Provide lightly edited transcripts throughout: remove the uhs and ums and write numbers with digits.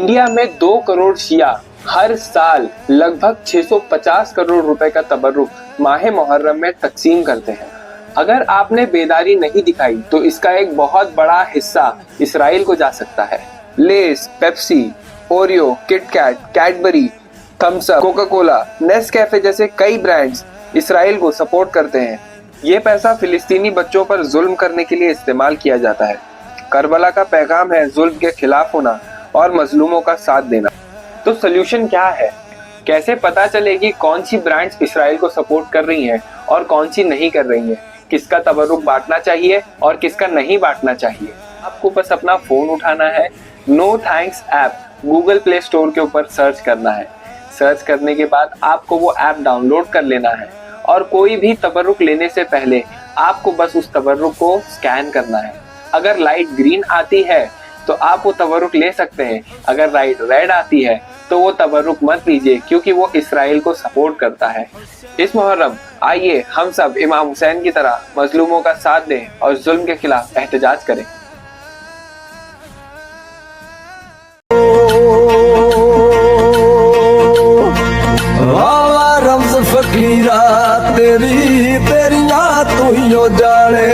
India में 2 करोड़ शिया हर साल लगभग 650 करोड़ रुपए का तबर्रुक माह मुहर्रम में तकसीम करते हैं। अगर आपने बेदारी नहीं दिखाई तो इसका एक बहुत बड़ा हिस्सा इसराइल को जा सकता है। Lay's, Pepsi, Oreo, KitKat, Cadbury, Thums Up, Coca Cola, Nescafe जैसे कई ब्रांड्स इसराइल को सपोर्ट करते हैं। ये पैसा फिलिस्तीनी बच्चों पर जुल्म करने के लिए इस्तेमाल किया जाता है। करबला का पैगाम है जुल्म के खिलाफ होना और मजलूमों का साथ देना। तो सोल्यूशन क्या है? कैसे पता चले कि कौन सी ब्रांड्स इसराइल को सपोर्ट कर रही हैं और कौन सी नहीं कर रही हैं? किसका तबर्रुक बांटना चाहिए और किसका नहीं बांटना चाहिए? आपको बस अपना फोन उठाना है, no thanks app Google Play Store के ऊपर सर्च करना है। सर्च करने के बाद आपको वो ऐप डाउनलोड कर लेना है और कोई भी तबर्रुक लेने से पहले आपको बस उस तबर्रुक को स्कैन करना है। अगर लाइट ग्रीन आती है तो आप वो तबर्रुक ले सकते हैं। अगर लाइट रेड आती है तो वो तबर्रुक मत लीजिए, क्योंकि वो इसराइल को सपोर्ट करता है। इस मुहर्रम आइए हम सब इमाम हुसैन की तरह मजलूमों का साथ दें और जुल्म के खिलाफ एहतजाज करें। फकीरा तेरी तेरिया तू ही जाने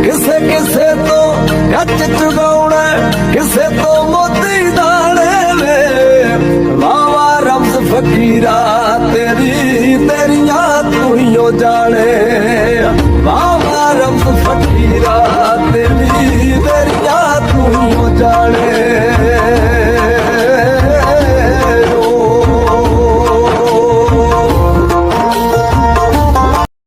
किसे किसे तो गच चुगाउना किसे तो मोती दाने वे वावा रम्ज फकीरा तेरी तेरिया तू ही जाने वावा रम्ज फकीरा तेरी तेरिया तू ही जाने।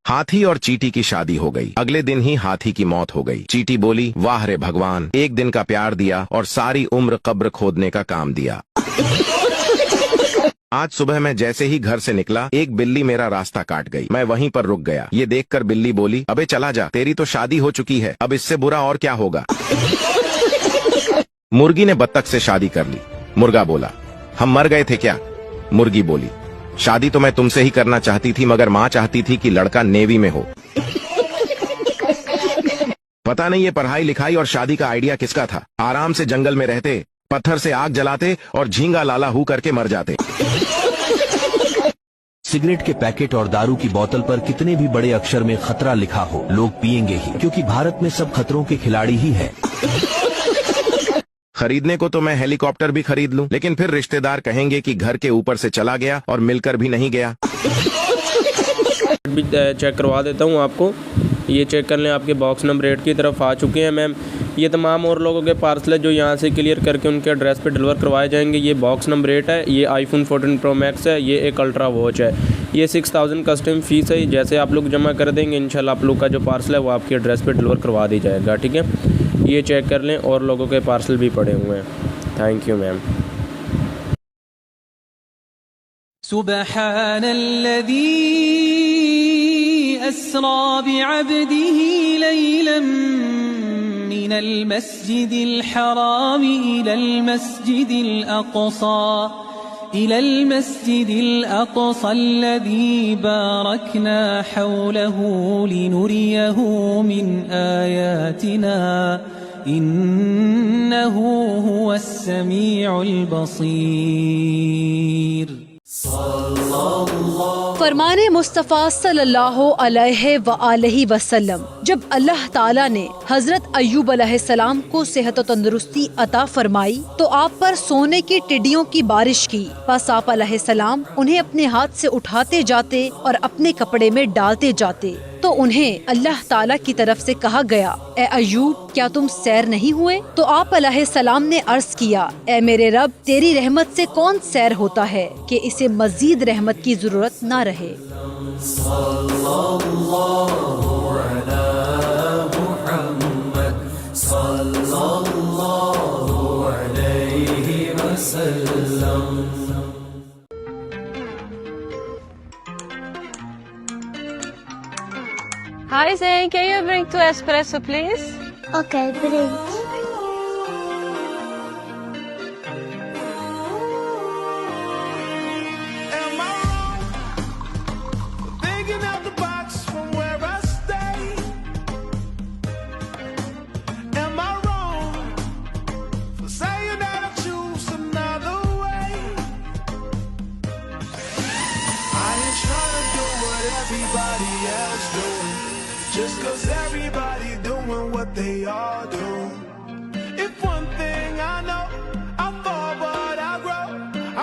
हाथी और चींटी की शादी हो गई। अगले दिन ही हाथी की मौत हो गई। चींटी बोली, वाह रे भगवान, एक दिन का प्यार दिया और सारी उम्र कब्र खोदने का काम दिया। आज सुबह मैं जैसे ही घर से निकला, एक बिल्ली मेरा रास्ता काट गई। मैं वहीं पर रुक गया। ये देखकर बिल्ली बोली, अबे चला जा, तेरी तो शादी हो चुकी है, अब इससे बुरा और क्या होगा। मुर्गी ने बत्तख से शादी कर ली। मुर्गा बोला, हम मर गए थे क्या? मुर्गी बोली, शादी तो मैं तुमसे ही करना चाहती थी, मगर माँ चाहती थी कि लड़का नेवी में हो। पता नहीं ये पढ़ाई लिखाई और शादी का आइडिया किसका था। आराम से जंगल में रहते, पत्थर से आग जलाते और झींगा लाला हू करके मर जाते। सिगरेट के पैकेट और दारू की बोतल पर कितने भी बड़े अक्षर में खतरा लिखा हो, लोग पिएंगे ही, क्योंकि भारत में सब खतरों के खिलाड़ी ही हैं। खरीदने को तो मैं हेलीकॉप्टर भी खरीद लूं, लेकिन फिर रिश्तेदार कहेंगे कि घर के ऊपर से चला गया और मिलकर भी नहीं गया। भी चेक करवा देता हूं आपको। ये चेक कर लें, आपके बॉक्स नंबर 8 की तरफ आ चुके हैं मैम। ये तमाम और लोगों के पार्सल है जो यहाँ से क्लियर करके उनके एड्रेस पे डिलीवर करवाए जाएंगे। ये बॉक्स नंबर 8 है, ये आईफोन 14 प्रो मैक्स है, ये एक अल्ट्रा वॉच है। ये 6000 कस्टम फीस है। जैसे आप लोग जमा कर देंगे इंशाल्लाह आप लोग का जो पार्सल है वो आपके एड्रेस पे डिलीवर करवा दी जाएगा। ठीक है, ये चेक कर लें, और लोगों के पार्सल भी पड़े हुए हैं। Thank you ma'am. सुब्हानल्लज़ी अस्रा बिअब्दिही लैलन मिनल मस्जिदिल हराम इलल मस्जिदिल अक़सा अल्लज़ी बारकना हौलहू लिनुरियहू मिन आयातिना इन्नहू हुवस समीउल बसीर। फरमाने मुस्तफ़ा सल्लल्लाहु अलैहि वआलैहि वसल्लम, जब अल्लाह ताला ने हजरत अय्यूब अलैहिस्सलाम को सेहत और तंदुरुस्ती अता फरमाई तो आप पर सोने की टिड्डियों की बारिश की। बस आप अलैहिस्सलाम उन्हें अपने हाथ से उठाते जाते और अपने कपड़े में डालते जाते तो उन्हें अल्लाह ताला की तरफ से कहा गया, ए अय्यूब, क्या तुम सैर नहीं हुए? तो आप अलैहिस्सलाम ने अर्ज किया, ए मेरे रब, तेरी रहमत से कौन सैर होता है कि इसे मजीद रहमत की जरूरत न रहे। Hi Zain, can you bring 2 espresso please? Okay, bring. 'cause everybody doing what they all do. If one thing I know, I fall but I grow.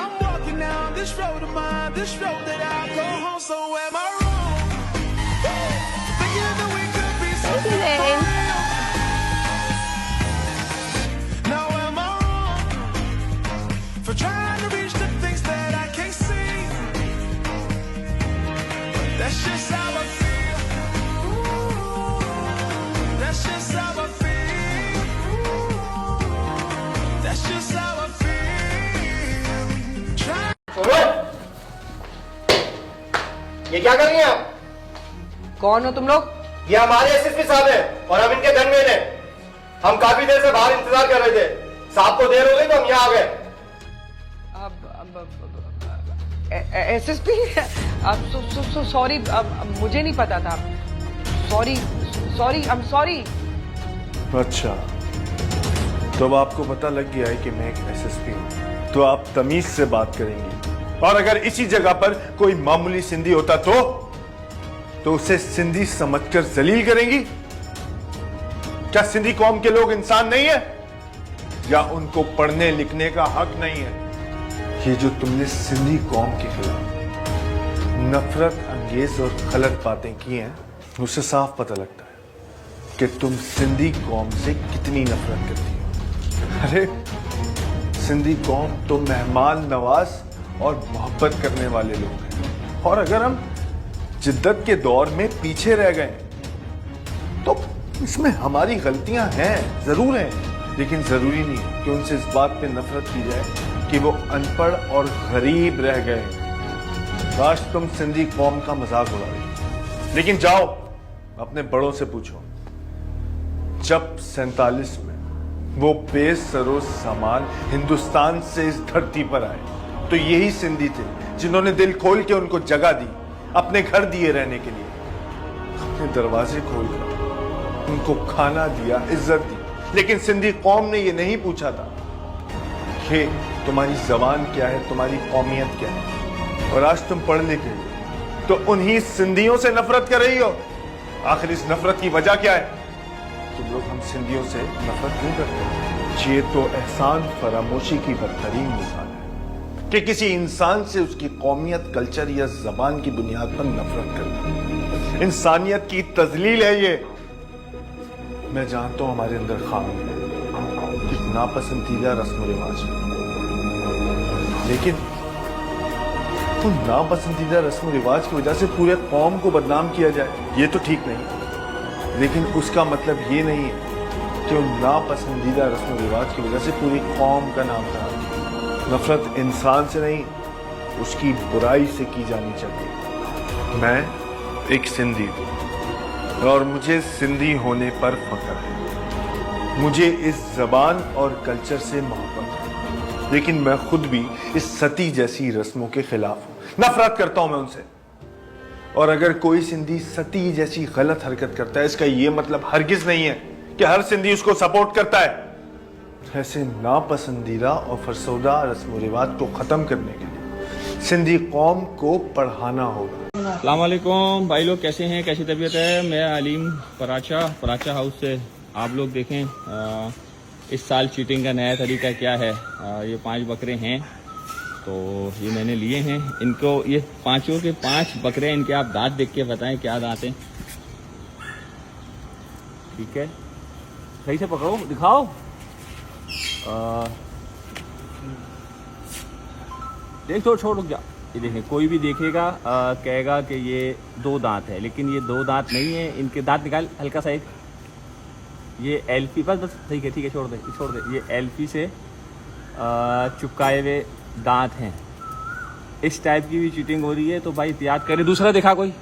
I'm walking down this road of mine, this road that I go home. So am I wrong? Thinking that we could be something for real. Now am I wrong for trying to reach the things that I can't see? But that's just how I feel. That's just how I feel. That's just how I feel. Try- ये क्या कर रही हैं आप? कौन हो तुम लोग? ये हमारे एसएसपी साहब हैं और हम इनके गनमैन हैं। हम काफी देर से बाहर इंतजार कर रहे थे, साहब को देर हो गई तो हम यहाँ आ गए। एसएसपी सॉरी, मुझे नहीं पता था। Sorry, I am sorry. अच्छा, तो अब आपको पता लग गया है कि मैं एक एसएसपी हूँ, तो आप तमीज से बात करेंगी। और अगर इसी जगह पर कोई मामूली सिंधी होता तो उसे सिंधी समझकर जलील करेंगी? क्या सिंधी कौम के लोग इंसान नहीं है? या उनको पढ़ने लिखने का हक नहीं है? ये जो तुमने सिंधी कौम के खिलाफ नफरत अंगेज और गलत बातें की हैं, उससे साफ पता लगता है कि तुम सिंधी कौम से कितनी नफरत करती हो। अरे सिंधी कौम तो मेहमान नवाज और मोहब्बत करने वाले लोग हैं, और अगर हम जिद्दत के दौर में पीछे रह गए तो इसमें हमारी गलतियां हैं, जरूर हैं, लेकिन जरूरी नहीं कि उनसे इस बात पे नफरत की जाए कि वो अनपढ़ और गरीब रह गए। काश तुम सिंधी कौम का मजाक उड़ा रही, लेकिन जाओ अपने बड़ों से पूछो, जब 47 में वो बेसरो सामान हिंदुस्तान से इस धरती पर आए तो यही सिंधी थे जिन्होंने दिल खोल के उनको जगह दी, अपने घर दिए रहने के लिए, अपने दरवाजे खोलकर उनको खाना दिया, इज्जत दी। लेकिन सिंधी कौम ने ये नहीं पूछा था कि तुम्हारी जबान क्या है, तुम्हारी कौमियत क्या है। और आज तुम पढ़ लिखे तो उन्हीं सिंधियों से नफरत कर रही हो। आखिर इस नफरत की वजह क्या है? तुम लोग हम सिंधियों से नफरत क्यों करते हैं? ये तो एहसान फरामोशी की बदतरीन मिसाल है कि किसी इंसान से उसकी कौमियत, कल्चर या जबान की बुनियाद पर नफरत करना इंसानियत की तजलील है। ये मैं जानता हूं हमारे अंदर खामी है, कुछ नापसंदीदा रस्म रिवाज है, लेकिन तो नापसंदीदा रस्म रिवाज की वजह से पूरे कौम को बदनाम किया जाए, ये तो ठीक नहीं। लेकिन उसका मतलब ये नहीं है कि उन नापसंदीदा रस्म रिवाज की वजह से पूरी कौम का नाम खराब। नफरत इंसान से नहीं, उसकी बुराई से की जानी चाहिए। मैं एक सिंधी हूँ और मुझे सिंधी होने पर फख्र है। मुझे इस जबान और कल्चर से मोहब्बत है, लेकिन मैं खुद भी इस सती जैसी रस्मों के खिलाफ हूँ, नफरत करता हूं मैं उनसे। और अगर कोई सिंधी सती जैसी गलत हरकत करता है, इसका यह मतलब हरगिज नहीं है कि हर सिंधी उसको सपोर्ट करता है। ऐसे नापसंदीदा और फरसौदा रस्म रिवाज को खत्म करने के लिए सिंधी कौम को पढ़ाना होगा। अस्सलाम वालेकुम भाई लोग, कैसे हैं, कैसी तबीयत है? मैं अलीम पराचा हाउस से। आप लोग देखें इस साल चीटिंग का नया तरीका क्या है। ये 5 बकरे हैं, तो ये मैंने लिए हैं। इनको ये पांचों के 5 बकरे, इनके आप दांत देख के बताएं क्या दांत हैं। ठीक है, सही से पकड़ो, दिखाओ। देख छोड़ रुक जा। ये देखें, कोई भी देखेगा कहेगा कि ये 2 दांत है, लेकिन ये 2 दांत नहीं है। इनके दांत निकाल हल्का सा एक। ये एल्फी, बस ठीक है छोड़ दे। ये एल्फी से चिपकाए हुए दांत हैं। इस टाइप की भी चीटिंग हो रही है, तो भाई एहतियात करें। दूसरा देखा कोई?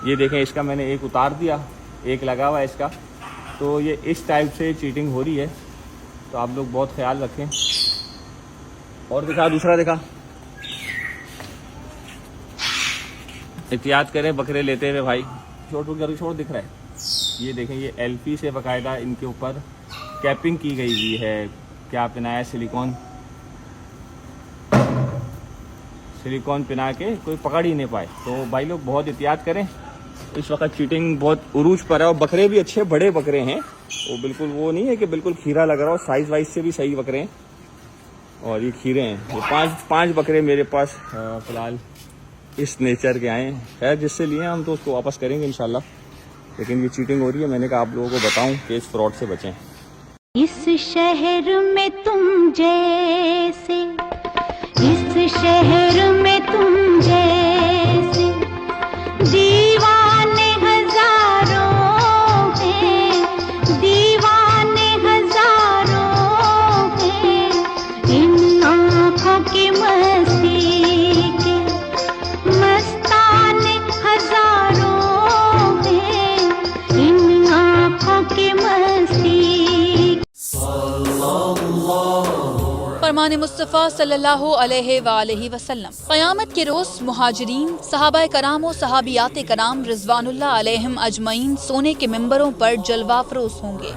ये देखें, इसका मैंने एक उतार दिया, एक लगा हुआ है इसका। तो ये इस टाइप से चीटिंग हो रही है, तो आप लोग बहुत ख्याल रखें। और दिखा, दूसरा दिखा। एहतियात करें बकरे लेते हुए भाई। छोड़ दिख रहा है। ये देखें, ये एलपी से बाकायदा इनके ऊपर कैपिंग की गई हुई है। क्या पिनाया? सिलिकॉन पिना के कोई पकड़ ही नहीं पाए। तो भाई लोग बहुत एहतियात करें। इस वक्त चीटिंग बहुत उरूज पर है और बकरे भी अच्छे बड़े बकरे हैं, वो बिल्कुल वो नहीं है कि बिल्कुल खीरा लग रहा हो, साइज वाइज से भी सही बकरे हैं और ये खीरे हैं। ये पांच बकरे मेरे पास फिलहाल इस नेचर के आए हैं। खैर जिससे लिए हम तो उसको वापस करेंगे इंशाल्लाह, लेकिन ये चीटिंग हो रही है, मैंने कहा आप लोगों को बताऊं कि इस फ्रॉड से बचें। इस शहर में तुम जैसे, इस शहर में तुम जैसे दीवाने हजारों हैं, दीवाने हजारों हैं, इन आँखों की मस्ती के मस्ताने हजारों हैं, इन आँखों की मस्ती। फरमान मुस्तफ़ा सल्लल्लाहु अलैहि वसल्लम, क़यामत के रोज़ मुहाजिरीन, सहाबा कराम और सहाबियात कराम रिज़वानुल्लाह अलैहिम अजमईन सोने के मिंबरों पर जलवा फरोज़ होंगे।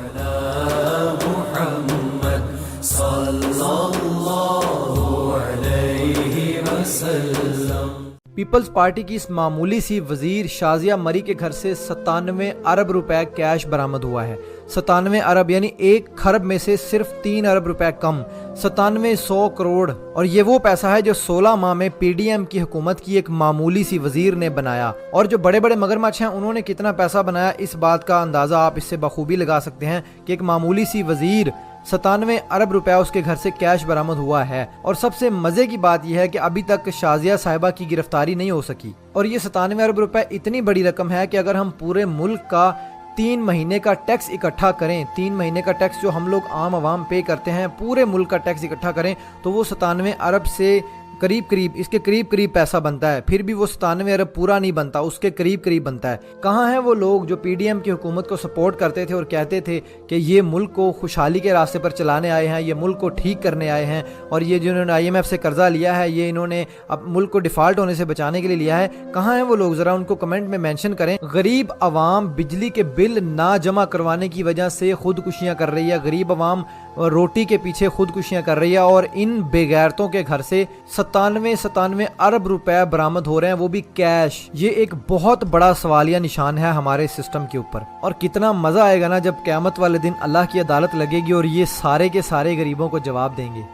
पीपल्स पार्टी की इस मामूली सी वजीर शाजिया मरी के घर से 97 अरब रुपए कैश बरामद हुआ है। 97 अरब यानी 1 खरब में से सिर्फ 3 अरब रुपए कम, 9700 करोड़। और ये वो पैसा है जो 16 माह में पीडीएम की हुकूमत की एक मामूली सी वजीर ने बनाया। और जो बड़े बड़े मगरमच्छ हैं उन्होंने कितना पैसा बनाया, इस बात का अंदाजा आप इससे बखूबी लगा सकते हैं कि एक मामूली सी वजीर 97 अरब रुपया उसके घर से कैश बरामद हुआ है। और सबसे मजे की बात यह है कि अभी तक शाजिया साहिबा की गिरफ्तारी नहीं हो सकी। और ये 97 अरब रुपए इतनी बड़ी रकम है कि अगर हम पूरे मुल्क का 3 महीने का टैक्स इकट्ठा करें, 3 महीने का टैक्स जो हम लोग आम आवाम पे करते हैं, पूरे मुल्क का टैक्स इकट्ठा करें तो वो 97 अरब से इसके करीब करीब पैसा बनता है। फिर भी वो 97 अरब पूरा नहीं बनता, उसके करीब करीब बनता है। कहाँ हैं वो लोग जो पीडीएम की हुकूमत को सपोर्ट करते थे और कहते थे कि ये मुल्क को खुशहाली के रास्ते पर चलाने आए हैं, ये मुल्क को ठीक करने आए हैं, और ये जिन्होंने IMF से कर्जा लिया है ये इन्होंने अब मुल्क को डिफॉल्ट होने से बचाने के लिए लिया है। कहाँ हैं वो लोग, ज़रा उनको कमेंट में मेंशन करें। गरीब आवाम बिजली के बिल ना जमा करवाने की वजह से खुदकुशियाँ कर रही है, गरीब आवाम रोटी के पीछे खुदकुशियाँ कर रही है, और इन बेगैरतों के घर से 97 अरब रुपए बरामद हो रहे हैं, वो भी कैश। ये एक बहुत बड़ा सवालिया निशान है हमारे सिस्टम के ऊपर। और कितना मजा आएगा ना जब क़यामत वाले दिन अल्लाह की अदालत लगेगी और ये सारे के सारे गरीबों को जवाब देंगे।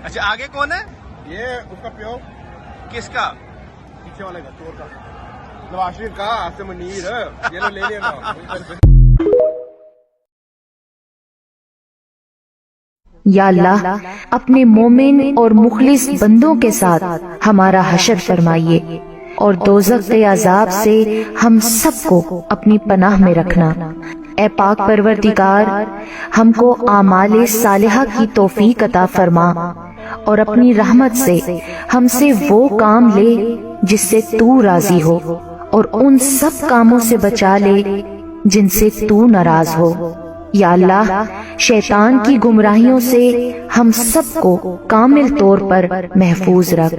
अच्छा आगे कौन है? ये उसका प्यो। किसका? पीछे वाले का, चोर का, नवाज शरीफ का। आपसे मुनीर ये लो, ले लेना। या अल्लाह, अपने मोमिन और मुखलिस बंदों के साथ हमारा हशर फरमाइए और दोज़ख के अज़ाब से हम सबको अपनी पनाह में रखना। ए पाक परवरदिगार, हमको आमाले सालिहा की तौफीक अता फरमा और अपनी रहमत से हमसे वो काम ले जिससे तू राजी हो, और उन सब कामों से बचा ले जिनसे तू नाराज हो। या अल्लाह, शैतान की गुमराहियों से हम सबको कामिल तौर पर महफूज रख।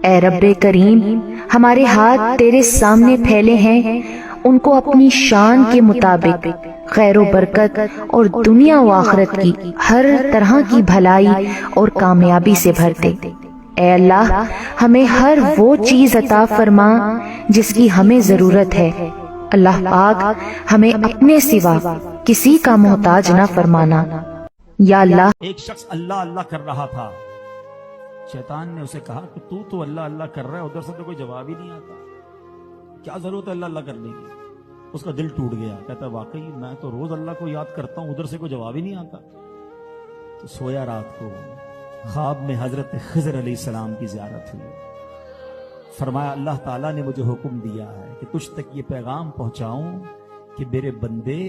ए रब्बे करीम, हमारे हाथ तेरे सामने फैले हैं, उनको अपनी शान के मुताबिक खैरो बरकत और दुनिया व आखिरत की हर तरह की भलाई और कामयाबी से भर दे। ए अल्लाह, हमें हर वो चीज अता फरमा जिसकी हमें जरूरत है। अल्लाह पाक हमें अपने सिवा किसी का मोहताज न फरमाना। या अल्लाह, एक शख्स अल्लाह अल्लाह कर रहा था, शैतान ने उसे कहा कि तू तो अल्लाह अल्लाह कर रहा है, उधर से तो कोई जवाब ही नहीं आता, क्या जरूरत है अल्लाह अल्लाह करने की। उसका दिल टूट गया, कहता वाकई मैं तो रोज अल्लाह को याद करता हूं, उधर से कोई जवाब ही नहीं आता। तो सोया रात को, ख्वाब में हजरत खिज़र अलैहिस्सलाम की ज़ियारत हुई। फरमाया अल्लाह ताला ने मुझे हुक्म दिया है कि तुझ तक ये पैगाम पहुंचाऊं कि मेरे बंदे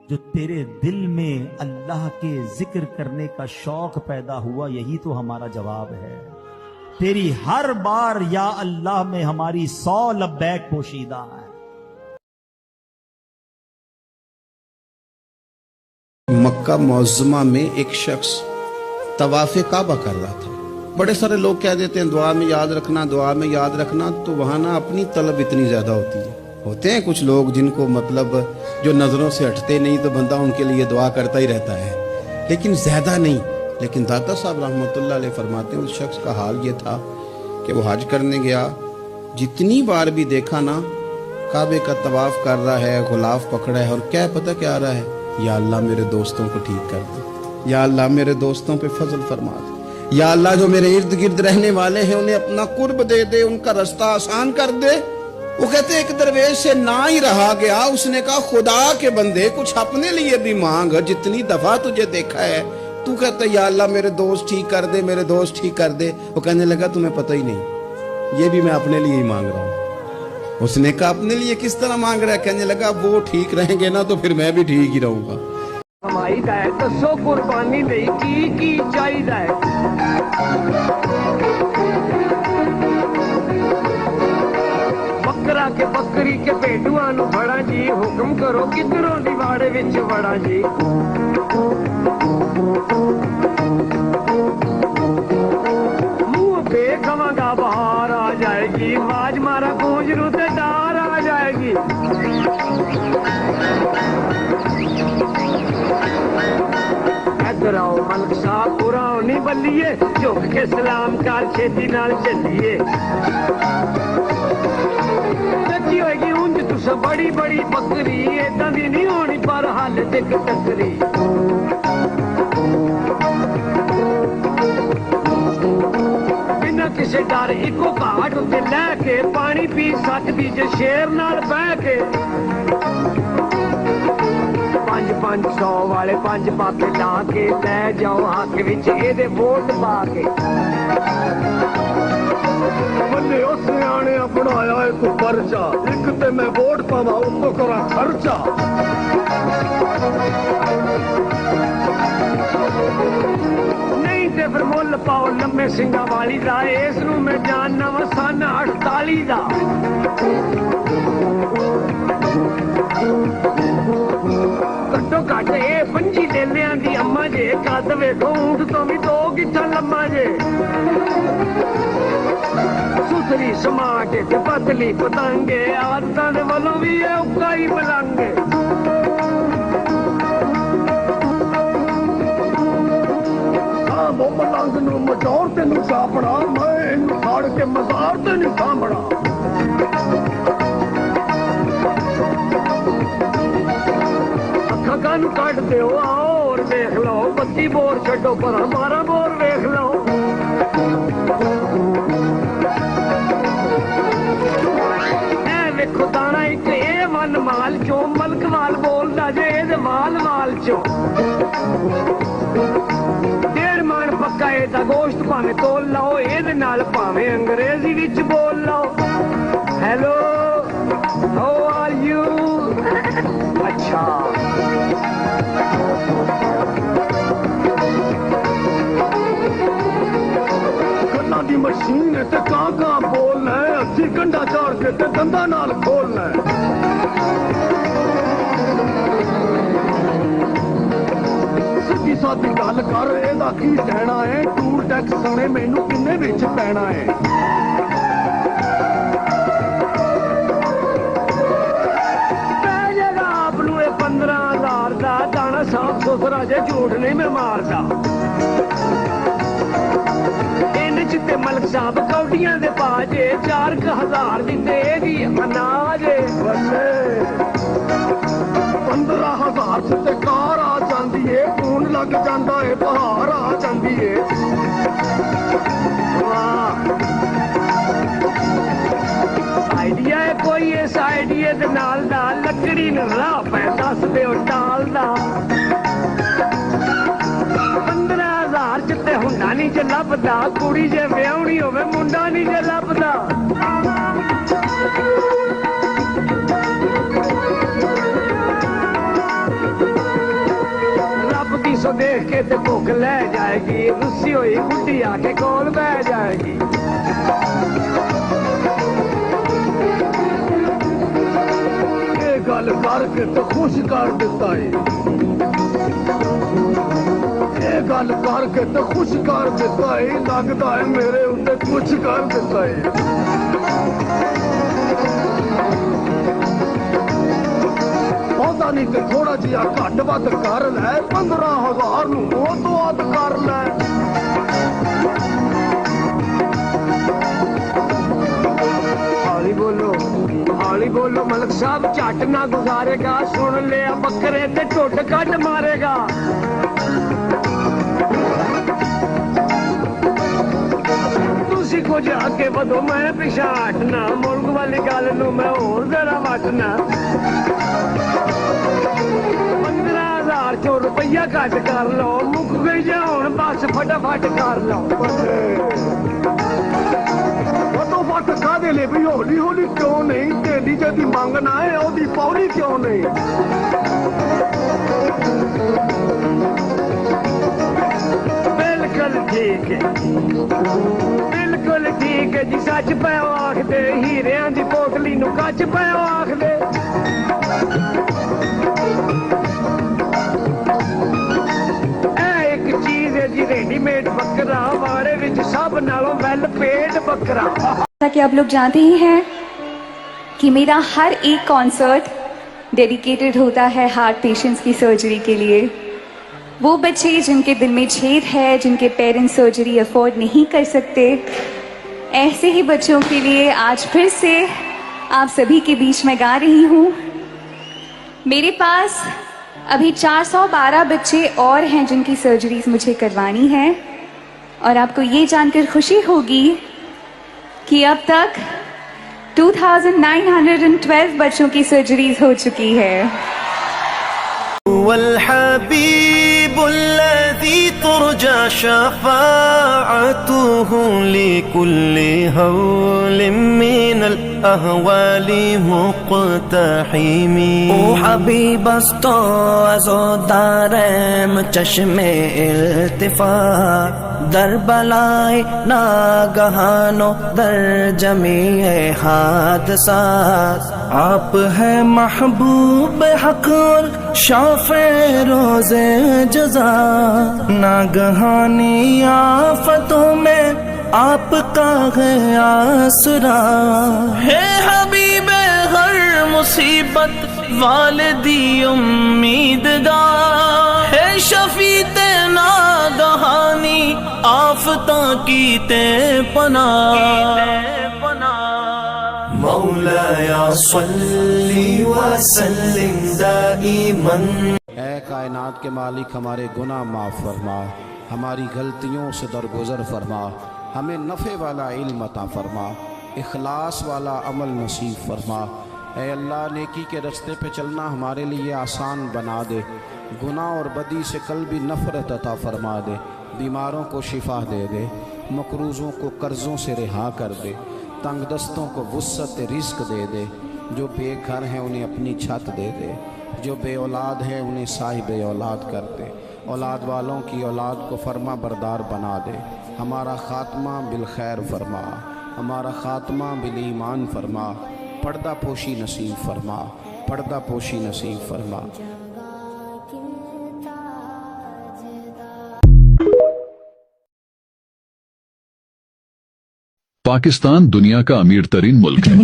जो तेरे दिल में अल्लाह के जिक्र करने का शौक पैदा हुआ, यही तो हमारा जवाब है। तेरी हर बार या अल्लाह में हमारी 100 लब्बैक पोशीदा है। मक्का मुअज़्ज़मा में एक शख्स तवाफ़े काबा कर रहा था। बड़े सारे लोग कह देते हैं दुआ में याद रखना, दुआ में याद रखना, तो वहाँ ना अपनी तलब इतनी ज़्यादा होती है। होते हैं कुछ लोग जिनको मतलब जो नज़रों से हटते नहीं, तो बंदा उनके लिए दुआ करता ही रहता है, लेकिन ज़्यादा नहीं। लेकिन दाता साहब रहमतुल्लाह अलैह फरमाते हैं उस शख्स का हाल ये था कि वो हज करने गया, जितनी बार भी देखा ना काबे का तवाफ़ कर रहा है, गुलाफ पकड़ा है, और क्या पता क्या आ रहा है, या अल्लाह मेरे दोस्तों को ठीक कर दे, या अल्लाह मेरे दोस्तों पे फजल फरमा दे, या अल्लाह जो मेरे इर्द गिर्द रहने वाले हैं उन्हें अपना कुर्ब दे दे, उनका रास्ता आसान कर दे। वो कहते एक दरवेश से ना ही रहा गया, उसने कहा खुदा के बंदे कुछ अपने लिए भी मांग, जितनी दफा तुझे देखा है तू कहता या अल्लाह मेरे दोस्त ठीक कर दे, मेरे दोस्त ठीक कर दे। वो कहने लगा तुम्हें पता ही नहीं, ये भी मैं अपने लिए ही मांग रहा हूँ। उसने कहा अपने लिए किस तरह मांग रहा है? कहने लगा वो ठीक रहेंगे ना तो फिर मैं भी ठीक ही रहूंगा। कमाई दा है दसो कुर्बानी नहीं की चाहिदा है। बकरा के बकरी के भेडुआ नु बड़ा जी, हुक्म करो किधरों दीवाड़े विच बड़ा जी। मुंह पे खवागा बाहर आ जाएगी, आवाज मारा गूंज रू ते डार आ जाएगी। इधर आओ मलक साहब पुरानी बल्लिए, झुक के सलाम कर छेती नाल चलिए। जची होएगी उंज तुस बड़ी बड़ी बकरी, इदां दी नहीं होनी पर हल दिख टकरी। बिना किसे डर इको घाट उत्ते लैके पानी पी सकदी जे शेर नाल बह के। 500 वाले 5 पापे ला के लै जाओ हक विच एदे वोट पा के। बल्ले उस सियाणे बनाया एक पर्चा, एक ते मैं वोट पावा उसको करा खर्चा। नहीं ते फिर मुल पाओ लम्बे सिंगा वाली दा, इस नूं मैं जानना वा सन 48 दा। घट्टो घट ये 25 डेलियां दी अम्मा जे, कद वेखो ऊंट तो भी 2 गिट्ठा लम्मा जे। सुथरी समाट ते पतली पतंगे, आदतां दे वल्लों भी है उक्का ही मलंगे। वो मलंग नूं मटोर ते नूं छापड़ा, मैं इनूं फाड़ के मजार ते नहीं सामड़ा। कानू काट दो और देख लो, 32 बोर छो पर हमारा बोर देख लो। देखो दाना एक ए वन माल चो, मलक वाल बोलता जे ए माल माल चो। 1.5 मन पक्का एदा गोश्त भावे तोल लो, एदे नाल भावे अंग्रेजी विच बोल लो। Hello how are you? अच्छा दी मशीन ते कां बोलना है, अच्छी कंडा चाड़ के ते दंदा नाल खोलना है। सीधी सादी गल कर, एदा की कहना है? टूल टैक्स सने मैनू किन्ने विच पैना है? पैजेगा आप नू 15,000 दा, दाना साफ सुथरा जे, झूठ नहीं मैं मारदा। ते मलक साहब कौटियां दे पाजे, 4,000 दिंदे एदी अनाज। बल्ले 15,000 ते कार आ जांदी है, खून लग जांदा है, बहार आ जांदी है। वाह आइडिया है कोई इस आइडिया दे नाल दा, लकड़ी न राह पै दस दे टाल दा। 15,000 च ते हुंडा नहीं जे लभदा, कुड़ी जे विआहणी होवे मुंडा नहीं जे लभदा। पासों देख के ते भुख ले जाएगी, रुसी हुई बुढ़ी आके कोल बह जाएगी। ये गल करके तो खुश कर देता है, ये गल करके तो खुश कर देता है, लगता है मेरे उत्ते कुछ कर देता है। पता नहीं ते थोड़ा जिहा घट वध कर लै, 15,000 नूं वो तो अद कर लै। हाली बोलो मलक साहब, झट ना गुजारेगा, सुन लिया बकरे ते ढुड कट मारेगा। तुसी कुछ आगे वधो, मैं पिछा हटना, मुल्क वाली गल नूं मैं होर जरा वटना। 15,000 चो रुपया घट कर लो, मुक गई जा हुण बस फटाफट कर लो। फटाफट कादे ले भी हौली हौली क्यों नहीं, तेरी जदी मंगना है ओदी पौड़ी क्यों नहीं। बिल्कुल ठीक है, बिल्कुल ठीक है जी, सच पे आखदे, हीरियां दी पोटली नूं कच पे आखदे। रेडीमेड बकरा वाड़े विच सब नालों वेल पेड बकरा। जैसा कि आप लोग जानते ही हैं कि मेरा हर एक कॉन्सर्ट डेडिकेटेड होता है हार्ट पेशेंट्स की सर्जरी के लिए। वो बच्चे जिनके दिल में छेद है, जिनके पेरेंट्स सर्जरी अफोर्ड नहीं कर सकते, ऐसे ही बच्चों के लिए आज फिर से आप सभी के बीच में गा रही हूँ। मेरे पास अभी 412 बच्चे और हैं जिनकी सर्जरीज मुझे करवानी है, और आपको ये जानकर खुशी होगी कि अब तक 2912 बच्चों की सर्जरीज हो चुकी है। तुरजा शफाअतुहु लिकुल्लि हौलिम मिनल अहवाली मुक़तहिमी। ओ हबीबस्तो अज़ो दारम चश्मे इल्तिफ़ात, दर बलाए नागहानो दर जमीए हादसात। आप है महबूब हक और शाफ़े रोज़े जज़ा, नागहानी आफतों में आपका है आसरा। है हबीबे हर मुसीबत वालिदी उम्मीदगार, है शफीते नागहानी आफतां की ते पनाह। मौलाया सल्ली व सल्लिम दाइमन। ऐ कायनात के मालिक, हमारे गुनाह माफ़ फरमा, हमारी गलतियों से दरगुजर फरमा, हमें नफ़े वाला इल्म अता फरमा, इखलास वाला अमल नसीब फरमा। ऐ अल्लाह, नेकी के रास्ते पे चलना हमारे लिए आसान बना दे, गुनाह और बदी से कल्बी नफ़रत अता फरमा दे, बीमारों को शिफा दे दे, मकरूज़ों को कर्ज़ों से रिहा कर दे, तंगदस्तों को वुस्अत रिज़्क़ दे दे, जो बेघर हैं उन्हें अपनी छत दे दे, जो बे औलाद हैं उन्हें साहिब औलाद कर दे, औलाद वालों की औलाद को फरमा बरदार बना दे। हमारा ख़ात्मा बिल खैर फरमा, हमारा ख़ात्मा बिल ईमान फरमा, पर्दा पोशी नसीब फरमा, पर्दा पोशी नसीब फरमा। पाकिस्तान दुनिया का अमीर तरीन मुल्क है।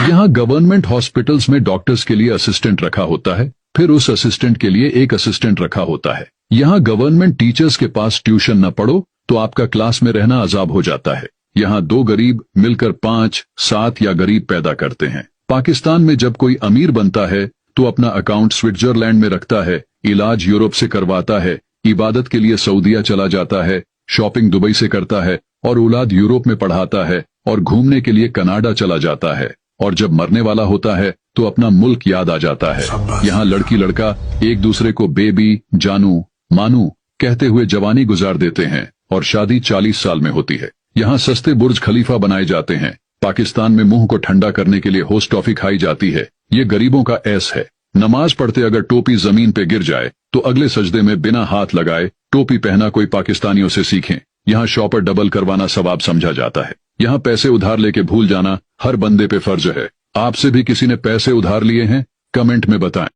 यहाँ गवर्नमेंट हॉस्पिटल्स में डॉक्टर्स के लिए असिस्टेंट रखा होता है, फिर उस असिस्टेंट के लिए एक असिस्टेंट रखा होता है। यहाँ गवर्नमेंट टीचर्स के पास ट्यूशन न पढ़ो तो आपका क्लास में रहना अजाब हो जाता है। यहाँ 2 गरीब मिलकर 5, 7 या गरीब पैदा करते हैं। पाकिस्तान में जब कोई अमीर बनता है तो अपना अकाउंट स्विट्जरलैंड में रखता है, इलाज यूरोप से करवाता है, इबादत के लिए सऊदिया चला जाता है, शॉपिंग दुबई से करता है, और औलाद यूरोप में पढ़ाता है, और घूमने के लिए कनाडा चला जाता है, और जब मरने वाला होता है तो अपना मुल्क याद आ जाता है। यहाँ लड़की लड़का एक दूसरे को बेबी, जानू, मानू कहते हुए जवानी गुजार देते हैं, और शादी 40 साल में होती है। यहाँ सस्ते बुर्ज खलीफा बनाए जाते हैं। पाकिस्तान में मुंह को ठंडा करने के लिए होस्ट टॉफी खाई जाती है। ये गरीबों का ऐस है। नमाज पढ़ते अगर टोपी जमीन पे गिर जाए तो अगले सजदे में बिना हाथ लगाए टोपी पहना कोई पाकिस्तानियों से सीखें। यहाँ शॉपर डबल करवाना सवाब समझा जाता है। यहाँ पैसे उधार लेके भूल जाना हर बंदे पे फर्ज है। आपसे भी किसी ने पैसे उधार लिए हैं? कमेंट में बताएं।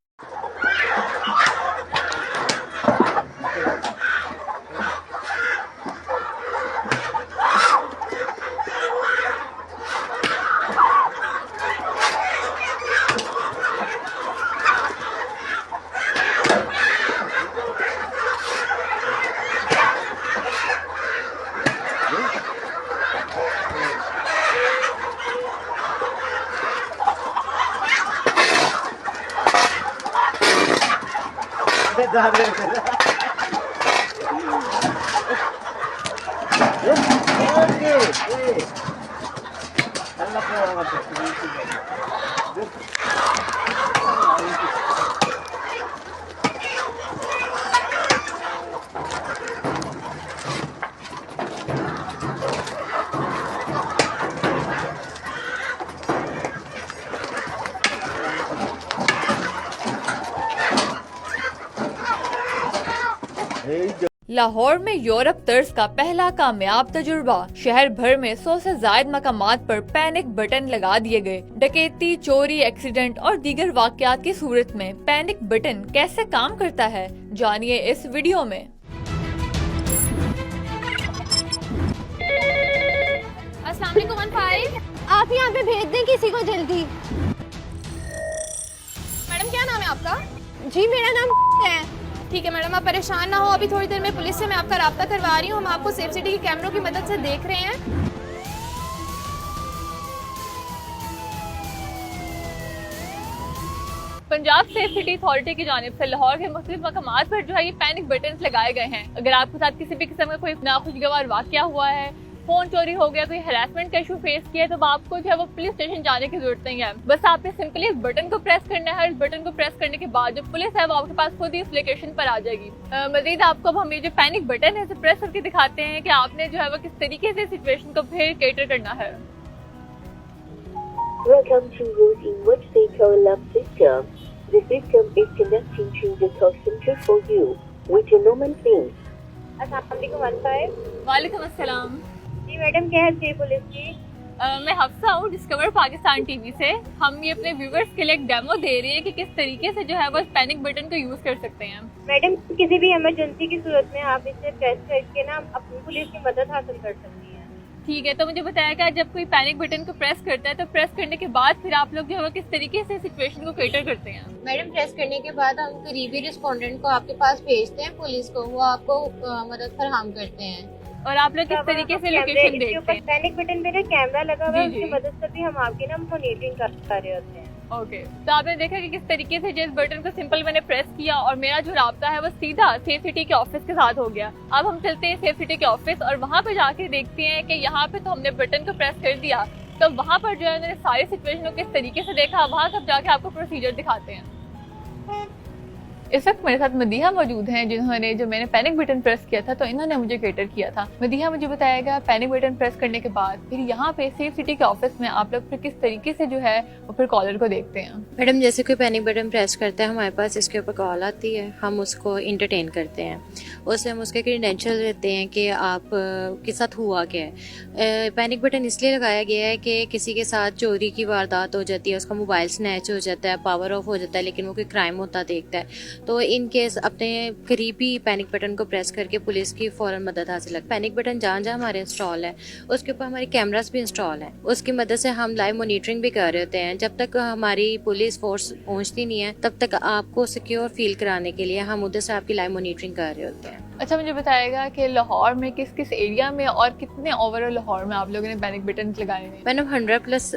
लाहौर में यूरोप तर्ज का पहला कामयाब तजुर्बा। शहर भर में 100 से ज्यादा मकामात पर पैनिक बटन लगा दिए गए। डकैती, चोरी, एक्सीडेंट और दीगर वाकयात की सूरत में पैनिक बटन कैसे काम करता है, जानिए इस वीडियो में। अस्सलाम वालेकुम 15 आप यहाँ पे भेज दें किसी को जल्दी। मैडम क्या नाम है आपका? जी मेरा नाम है। ठीक है मैडम, आप परेशान ना हो, अभी थोड़ी देर में पुलिस से मैं आपका राब्ता करवा रही हूँ। हम आपको सेफ सिटी के कैमरों की मदद से देख रहे हैं। पंजाब सेफ सिटी अथॉरिटी की जानिब से लाहौर के मुख्तलिफ मकामात पर जो है ये पैनिक बटन लगाए गए हैं। अगर आपके साथ किसी भी किस्म का कोई नाखुशगवार वाकया हुआ है, फोन चोरी हो गया, कोई हरासमेंट का इशू फेस किया है, तो आपको जो है वो पुलिस स्टेशन जाने की जरूरत नहीं है। बस आपने सिंपली इस बटन को प्रेस करना है। इस बटन को प्रेस करने के बाद जो पुलिस है वो आपके पास खुद ही इस लोकेशन पर आ जाएगी। मजीद आपको अब हम ये जो पैनिक बटन है इसे प्रेस करके दिखाते हैं कि आपने जो है वो किस तरीके से सिचुएशन को फिर कैटर करना है। Welcome to Route in which they call alarm system. The system is connecting to the talk center for you. With a moment please. अस्सलाम वालेकुम 15। वालेकुम अस्सलाम। जी मैडम, क्या है थी पुलिस की? मैं हफ्सा हूँ डिस्कवर पाकिस्तान टीवी से। हम ये अपने व्यूवर्स के लिए एक डेमो दे रहे हैं कि किस तरीके से जो है वो पैनिक बटन को यूज कर सकते हैं। मैडम, किसी भी इमरजेंसी की सूरत में आप इसे प्रेस करके ना अपनी पुलिस की मदद हासिल कर सकती हैं। ठीक है, तो मुझे बताया कि जब कोई पैनिक बटन को प्रेस करता है तो प्रेस करने के बाद फिर आप लोग जो है वो किस तरीके से सिचुएशन को कैटर करते हैं? मैडम, प्रेस करने के बाद हम करीबी रिस्पोंडेंट को आपके पास भेजते हैं, पुलिस को, वो आपको मदद फराहम करते हैं। और आप लोग किस तरीके से लोकेशन देखते हैं? पैनिक बटन पे ना कैमरा लगा हुआ है, उसकी मदद से भी हम आपकी ना मॉनिटरिंग कर रहे होते हैं। ओके, तो आपने देखा कि किस तरीके से जिस बटन को सिंपल मैंने प्रेस किया और मेरा जो राब्ता है वो सीधा सेफ सिटी के ऑफिस के साथ हो गया। अब हम चलते हैं सेफ सिटी के ऑफिस और वहाँ पे जाके देखते हैं कि यहाँ पे तो हमने बटन को प्रेस कर दिया, तो वहाँ पर जो है मैंने सारी सिचुएशन को किस तरीके से देखा, वहाँ तब जाके आपको प्रोसीजर दिखाते हैं। इस वक्त मेरे साथ मदीहा मौजूद हैं जिन्होंने जो मैंने पैनिक बटन प्रेस किया था तो इन्होंने मुझे कैटर किया था। मदीहा मुझे बताएगा पैनिक बटन प्रेस करने के बाद फिर यहाँ पे सेफ सिटी के ऑफिस में आप लोग फिर किस तरीके से जो है वो फिर कॉलर को देखते हैं। मैडम, जैसे कोई पैनिक बटन प्रेस करता है हमारे पास इसके ऊपर कॉल आती है, हम उसको इंटरटेन करते हैं, उससे हम उसके क्रेडेंशियल देते हैं कि आप के साथ हुआ क्या है। पैनिक बटन इसलिए लगाया गया है कि किसी के साथ चोरी की वारदात हो जाती है, उसका मोबाइल स्नैच हो जाता है, पावर ऑफ हो जाता है, लेकिन वो कोई क्राइम होता देखता है, तो इन केस अपने करीबी पैनिक बटन को प्रेस करके पुलिस की फौरन मदद हासिल है। पैनिक बटन जहाँ जहाँ हमारे इंस्टॉल है उसके ऊपर हमारे कैमरास भी इंस्टॉल है, उसकी मदद से हम लाइव मॉनिटरिंग भी कर रहे होते हैं। जब तक हमारी पुलिस फोर्स पहुँचती नहीं है तब तक आपको सिक्योर फील कराने के लिए हम उधर से आपकी लाइव मॉनिटरिंग कर रहे होते हैं। अच्छा, मुझे बताएगा कि लाहौर में किस किस एरिया में और कितने ओवरऑल लाहौर में आप लोगों ने पैनिक बटन लगाए हैं? मैडम 100+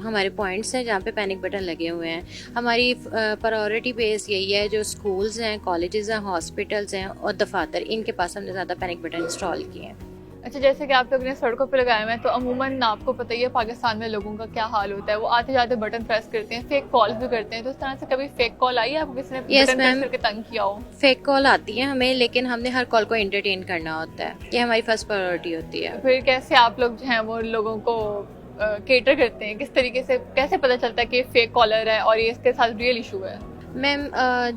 हमारे पॉइंट्स हैं जहाँ पे पैनिक बटन लगे हुए हैं। हमारी प्रायोरिटी बेस यही है, जो स्कूल्स हैं, कॉलेजेस हैं, हॉस्पिटल्स हैं और दफातर, इनके पास हमने ज़्यादा पैनिक बटन इंस्टॉल किए हैं। अच्छा, जैसे कि आप लोगों ने सड़कों पे लगाए हुए हैं तो अमूमन आपको पता ही है पाकिस्तान में लोगों का क्या हाल होता है, वो आते जाते बटन प्रेस करते हैं, फेक कॉल भी करते हैं। तो इस तरह से कभी फेक कॉल आई है आपको, किसी ने बटन प्रेस करके तंग किया हो? फेक कॉल आती है हमें, लेकिन हमने हर कॉल को एंटरटेन करना होता है, ये हमारी फर्स्ट प्रायोरिटी होती है। फिर कैसे आप लोग जो हैं वो लोगों को कैटर करते हैं, किस तरीके से कैसे पता चलता है कि फेक कॉलर है और ये इसके साथ रियल इशू है? मैम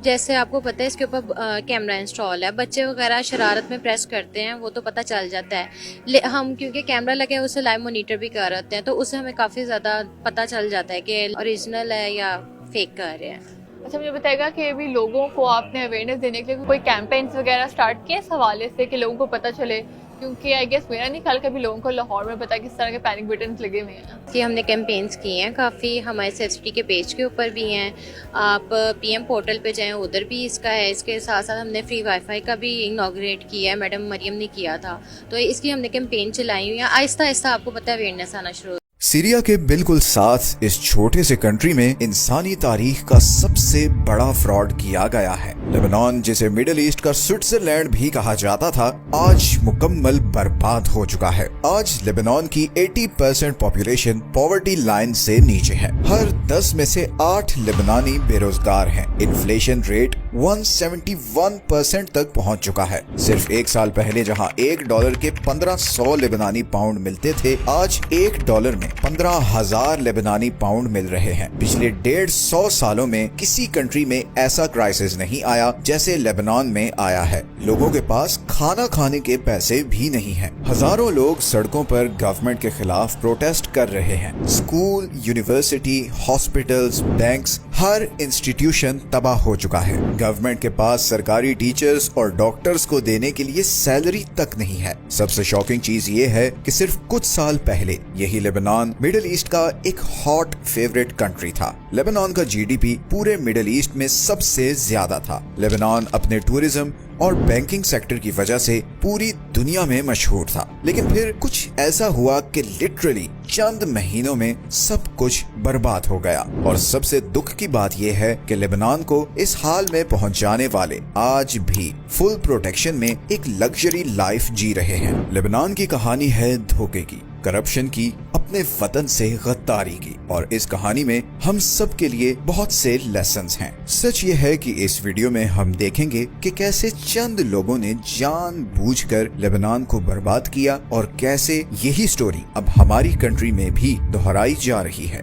जैसे आपको पता है इसके ऊपर कैमरा इंस्टॉल है, बच्चे वगैरह शरारत में प्रेस करते हैं वो तो पता चल जाता है। हम क्योंकि कैमरा लगे उसे लाइव मॉनिटर भी कर रहे हैं तो उससे हमें काफ़ी ज़्यादा पता चल जाता है कि ओरिजिनल है या फेक कर रहे हैं। अच्छा, मुझे बताएगा कि अभी लोगों को आपने अवेयरनेस देने के लिए कोई कैंपेन्स वगैरह स्टार्ट किए इस हवाले से कि लोगों को पता चले, क्योंकि आई गेस मेरा नहीं ख्याल कभी लोगों को लाहौर में पता किस तरह के पैनिक बटन्स लगे हुए हैं। कि हमने कैंपेन्स किए हैं काफ़ी, हमारे सेफ्टी के पेज के ऊपर भी हैं, आप पीएम पोर्टल पे जाएं उधर भी इसका है। इसके साथ साथ हमने फ्री वाईफाई का भी इनॉग्रेट किया है, मैडम मरियम ने किया था, तो इसकी हमने कैंपेन चलाई हुई है। आहिस्ता आहिस्ता आपको पता है अवेयरनेस आना शुरू। सीरिया के बिल्कुल साथ इस छोटे से कंट्री में इंसानी तारीख का सबसे बड़ा फ्रॉड किया गया है। लेबनान, जिसे मिडिल ईस्ट का स्विट्जरलैंड भी कहा जाता था, आज मुकम्मल बर्बाद हो चुका है। आज लेबनान की 80% पॉपुलेशन पॉवर्टी लाइन से नीचे है। हर 10 में से 8 लेबनानी बेरोजगार हैं। इन्फ्लेशन रेट 171% तक पहुंच चुका है। सिर्फ एक साल पहले जहां $1 के 1500 लेबनानी पाउंड मिलते थे, आज $1 में 15,000 लेबनानी पाउंड मिल रहे हैं। पिछले 150 सालों में किसी कंट्री में ऐसा क्राइसिस नहीं आया जैसे लेबनान में आया है। लोगों के पास खाना खाने के पैसे भी नहीं हैं। हजारों लोग सड़कों पर गवर्नमेंट के खिलाफ प्रोटेस्ट कर रहे हैं। स्कूल, यूनिवर्सिटी, हॉस्पिटल्स, बैंक्स, हर इंस्टीट्यूशन तबाह हो चुका है। गवर्नमेंट के पास सरकारी टीचर्स और डॉक्टर्स को देने के लिए सैलरी तक नहीं है। सबसे शॉकिंग चीज ये है कि सिर्फ कुछ साल पहले यही लेबनान मिडिल ईस्ट का एक हॉट फेवरेट कंट्री था। लेबनान का जीडीपी पूरे मिडिल ईस्ट में सबसे ज्यादा था। लेबनान अपने टूरिज्म और बैंकिंग सेक्टर की वजह से पूरी दुनिया में मशहूर था। लेकिन फिर कुछ ऐसा हुआ कि लिटरली चंद महीनों में सब कुछ बर्बाद हो गया। और सबसे दुख की बात यह है कि लेबनान को इस हाल में पहुंचाने वाले आज भी फुल प्रोटेक्शन में एक लग्जरी लाइफ जी रहे हैं। लेबनान की कहानी है धोखे की, करप्शन की, अपने वतन से गद्दारी की, और इस कहानी में हम सब के लिए बहुत से लेसन्स हैं। सच ये है कि इस वीडियो में हम देखेंगे कि कैसे चंद लोगों ने जानबूझकर लेबनान को बर्बाद किया और कैसे यही स्टोरी अब हमारी कंट्री में भी दोहराई जा रही है।